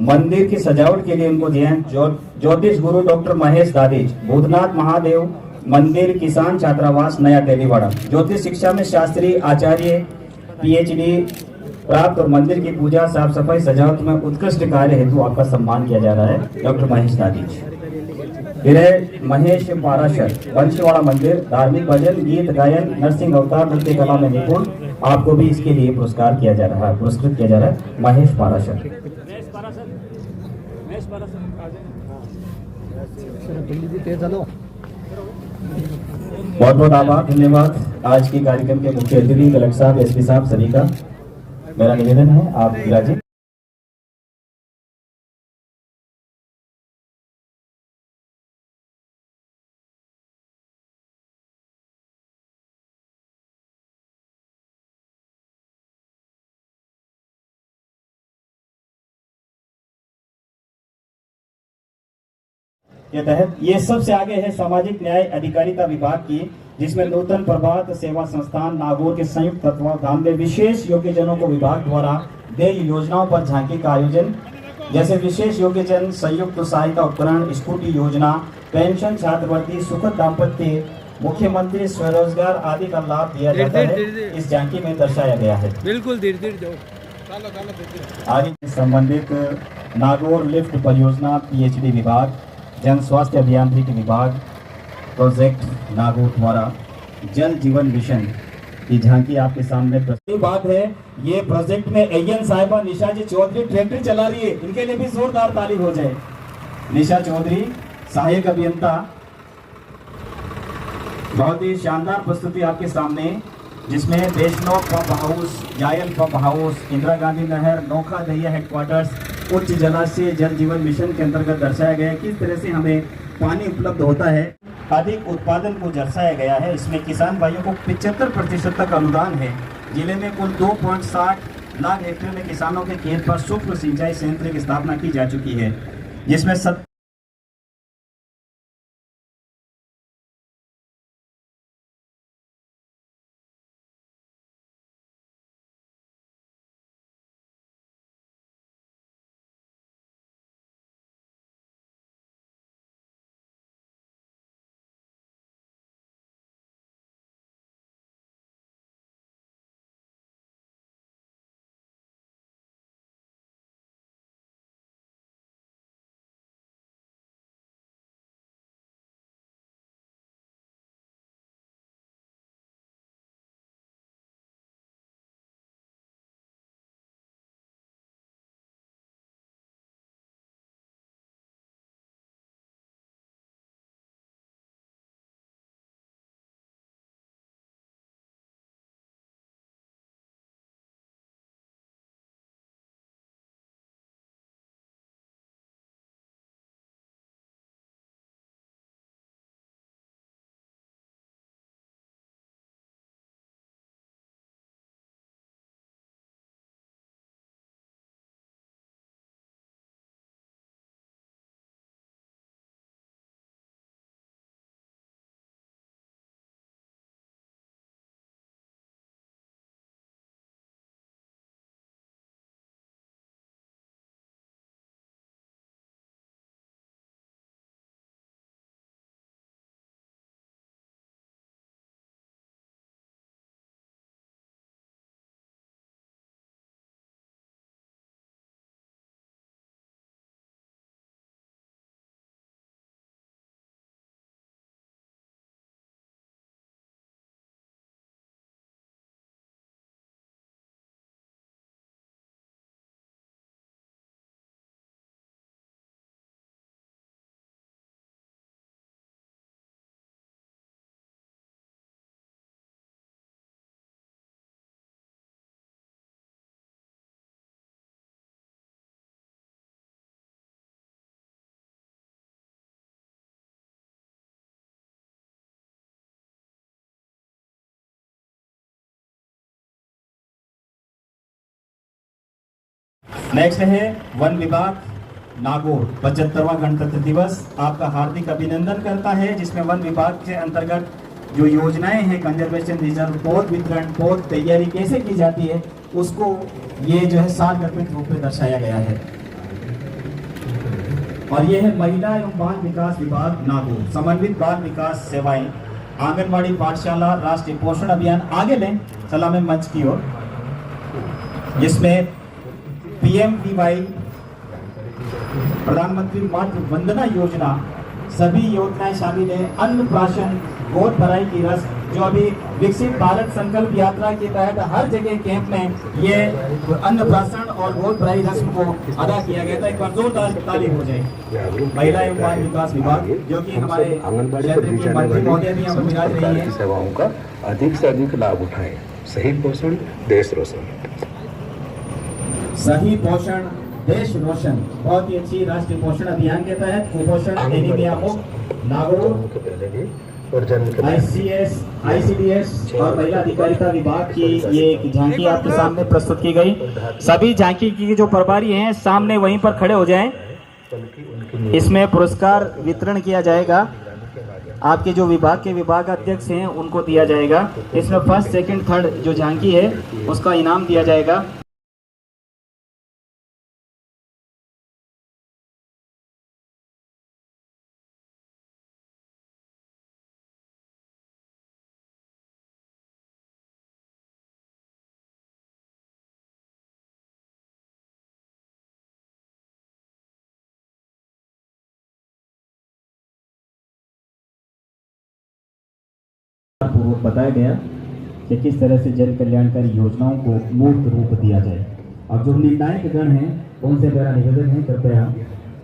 S5: मंदिर की सजावट के लिए उनको दिए हैं ज्योतिष गुरु डॉक्टर महेश दादीज, भूतनाथ महादेव मंदिर किसान छात्रावास नया टेलीवाड़ा, ज्योतिष शिक्षा में शास्त्री आचार्य पीएचडी प्राप्त और मंदिर की पूजा साफ सफाई सजावट में उत्कृष्ट कार्य हेतु आपका सम्मान किया जा रहा है डॉक्टर महेश दादीज। फिर है महेश पाराशर, बंशीवाड़ा मंदिर, धार्मिक भजन गीत गायन नरसिंह अवतार नृत्य कला में निपुण, आपको भी इसके लिए पुरस्कार किया जा रहा है, पुरस्कृत किया जा रहा है महेश पाराशर। बहुत बहुत आभार, धन्यवाद। आज के कार्यक्रम के मुख्य अतिथि कलेक्टर साहब, एसपी साहब, सभी का मेरा निवेदन है आप विराजित। के तहत ये सबसे आगे है सामाजिक न्याय अधिकारिता विभाग की, जिसमें नूतन प्रभात सेवा संस्थान नागौर के संयुक्त तत्वावधान में विशेष योग्यजनों को विभाग द्वारा देय योजनाओं पर झांकी का आयोजन, जैसे विशेष योग्यजन संयुक्त सहायता उपकरण, स्कूटी योजना, पेंशन, छात्रवृत्ति, सुखद दाम्पत्य, मुख्यमंत्री स्वरोजगार आदि का लाभ दिया जाता है, इस झांकी में दर्शाया गया है।
S8: बिल्कुल धीरे धीरे जाओ।
S5: आगे संबंधित नागौर लिफ्ट परियोजना पीएचडी विभाग, जन स्वास्थ्य अभियांत्रिकी विभाग, प्रोजेक्ट नागौर द्वारा जल जीवन मिशन की झांकी आपके सामने प्रस्तुत बात है। ये प्रोजेक्ट में एएन साहिबा निशा जी चौधरी ट्रैक्टर चला रही है, इनके लिए भी जोरदार ताली हो जाए। निशा चौधरी सहायक अभियंता, बहुत ही शानदार प्रस्तुति आपके सामने, जिसमें देशनोक पंप हाउस, जायल पंप हाउस, इंदिरा गांधी नहर, नोखा दहिया हेडक्वार्टर्स, उच्च जलाशय जल जीवन मिशन के अंतर्गत दर्शाया गया है किस तरह से हमें पानी उपलब्ध होता है। अधिक उत्पादन को दर्शाया गया है। इसमें किसान भाइयों को 75% तक अनुदान है। जिले में कुल 2.60 लाख हेक्टेयर में किसानों के खेत पर सूक्ष्म सिंचाई संयंत्र की स्थापना की जा चुकी है, जिसमें
S2: नेक्स्ट है वन विभाग नागौर 75वां गणतंत्र दिवस आपका हार्दिक अभिनंदन करता है, जिसमें वन विभाग के अंतर्गत जो योजनाएं हैं कंजर्वेशन रिजर्व पौध वितरण पौध तैयारी कैसे की जाती है उसको ये जो है सारगर्भित रूप में दर्शाया गया है। और ये है महिला एवं बाल विकास विभाग नागौर समन्वित बाल विकास सेवाएं आंगनबाड़ी पाठशाला राष्ट्रीय पोषण अभियान आगे लें सलामी मंच की ओर, जिसमें PMVY प्रधानमंत्री मातृ वंदना योजना सभी योजनाएं शामिल है। अन्नप्राशन गोद भराई की रस्म जो अभी विकसित भारत संकल्प यात्रा के तहत हर जगह कैंप में ये अन्नप्राशन और गोद भराई रस्म को अदा किया गया था। एक बार जोरदार ताली हो जाए। महिला एवं बाल विकास विभाग जो कि हमारे क्षेत्र के मंत्री महोदय भी हम विराज रही है,
S9: सेवाओं का अधिक से अधिक लाभ उठाएं। सही पोषण देश रोशन।
S2: सही पोषण देश रोशन बहुत ही अच्छी राष्ट्रीय पोषण अभियान के तहत कुपोषण एनीमिया मुक्त नागौर ICS, ICDS और महिला अधिकारिता विभाग की ये एक झांकी आपके सामने प्रस्तुत की गई। सभी झांकी की जो प्रभारी हैं सामने वहीं पर खड़े हो जाएं। इसमें पुरस्कार वितरण किया जाएगा, आपके जो विभाग के विभाग अध्यक्ष हैं उनको दिया जाएगा। इसमें फर्स्ट सेकंड थर्ड जो झांकी है उसका इनाम दिया जाएगा। पूर्वक बताया गया कि किस तरह से जन कल्याणकारी योजनाओं को मूर्त रूप दिया जाए। अब जो निर्णायक गण हैं उनसे मेरा निवेदन है कृपया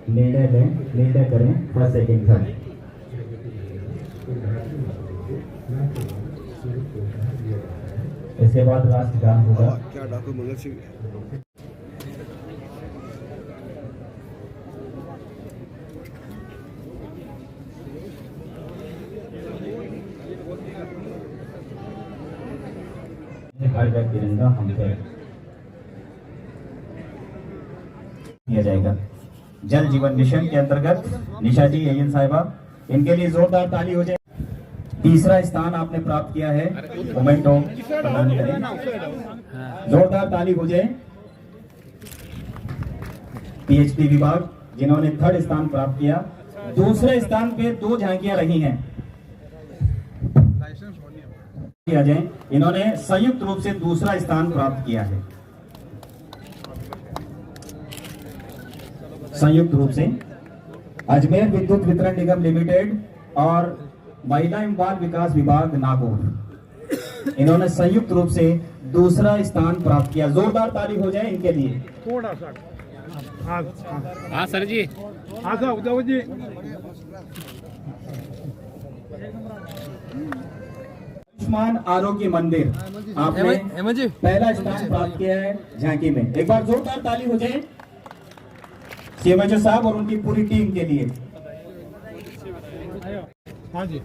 S2: निर्णय लें, निर्णय करें फर्स्ट सेकंड थर्ड। इसके बाद राष्ट्रगान होगा। हर जगह तिरंगा हम किया जाएगा। जल जीवन मिशन के अंतर्गत निशा जी अयन साहिबा, इनके लिए जोरदार ताली हो जाए। तीसरा स्थान आपने प्राप्त किया है, मोमेंटो प्रदान करें, जोरदार ताली हो जाए। PhD विभाग जिन्होंने थर्ड स्थान प्राप्त किया। दूसरे स्थान पे 2 झांकियां रही हैं, किया जाए। इन्होंने संयुक्त रूप से दूसरा स्थान प्राप्त किया है। संयुक्त रूप से अजमेर विद्युत वितरण निगम लिमिटेड और महिला एवं बाल विकास विभाग नागौर, इन्होंने संयुक्त रूप से दूसरा स्थान प्राप्त किया। जोरदार ताली हो जाए इनके लिए।
S3: थोड़ा सा
S8: हाँ सर जी,
S3: हाँ सर उद्धव जी।
S2: आयुष्मान आरोग्य मंदिर आपने पहला स्थान प्राप्त किया है झांकी में। एक बार जोरदार ताली हो जाए CMHO साहब और उनकी पूरी टीम के लिए।
S3: हाँ जी,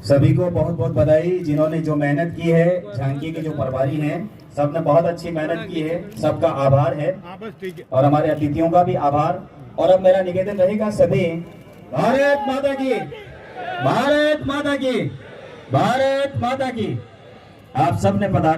S2: सभी को बहुत बहुत बधाई जिन्होंने जो मेहनत की है। झांकी के जो प्रभारी हैं सबने बहुत अच्छी मेहनत की है, सबका आभार है और हमारे अतिथियों का भी आभार। और अब मेरा निवेदन रहेगा सभी भारत माता की, भारत माता की, भारत माता की। आप सबने पधार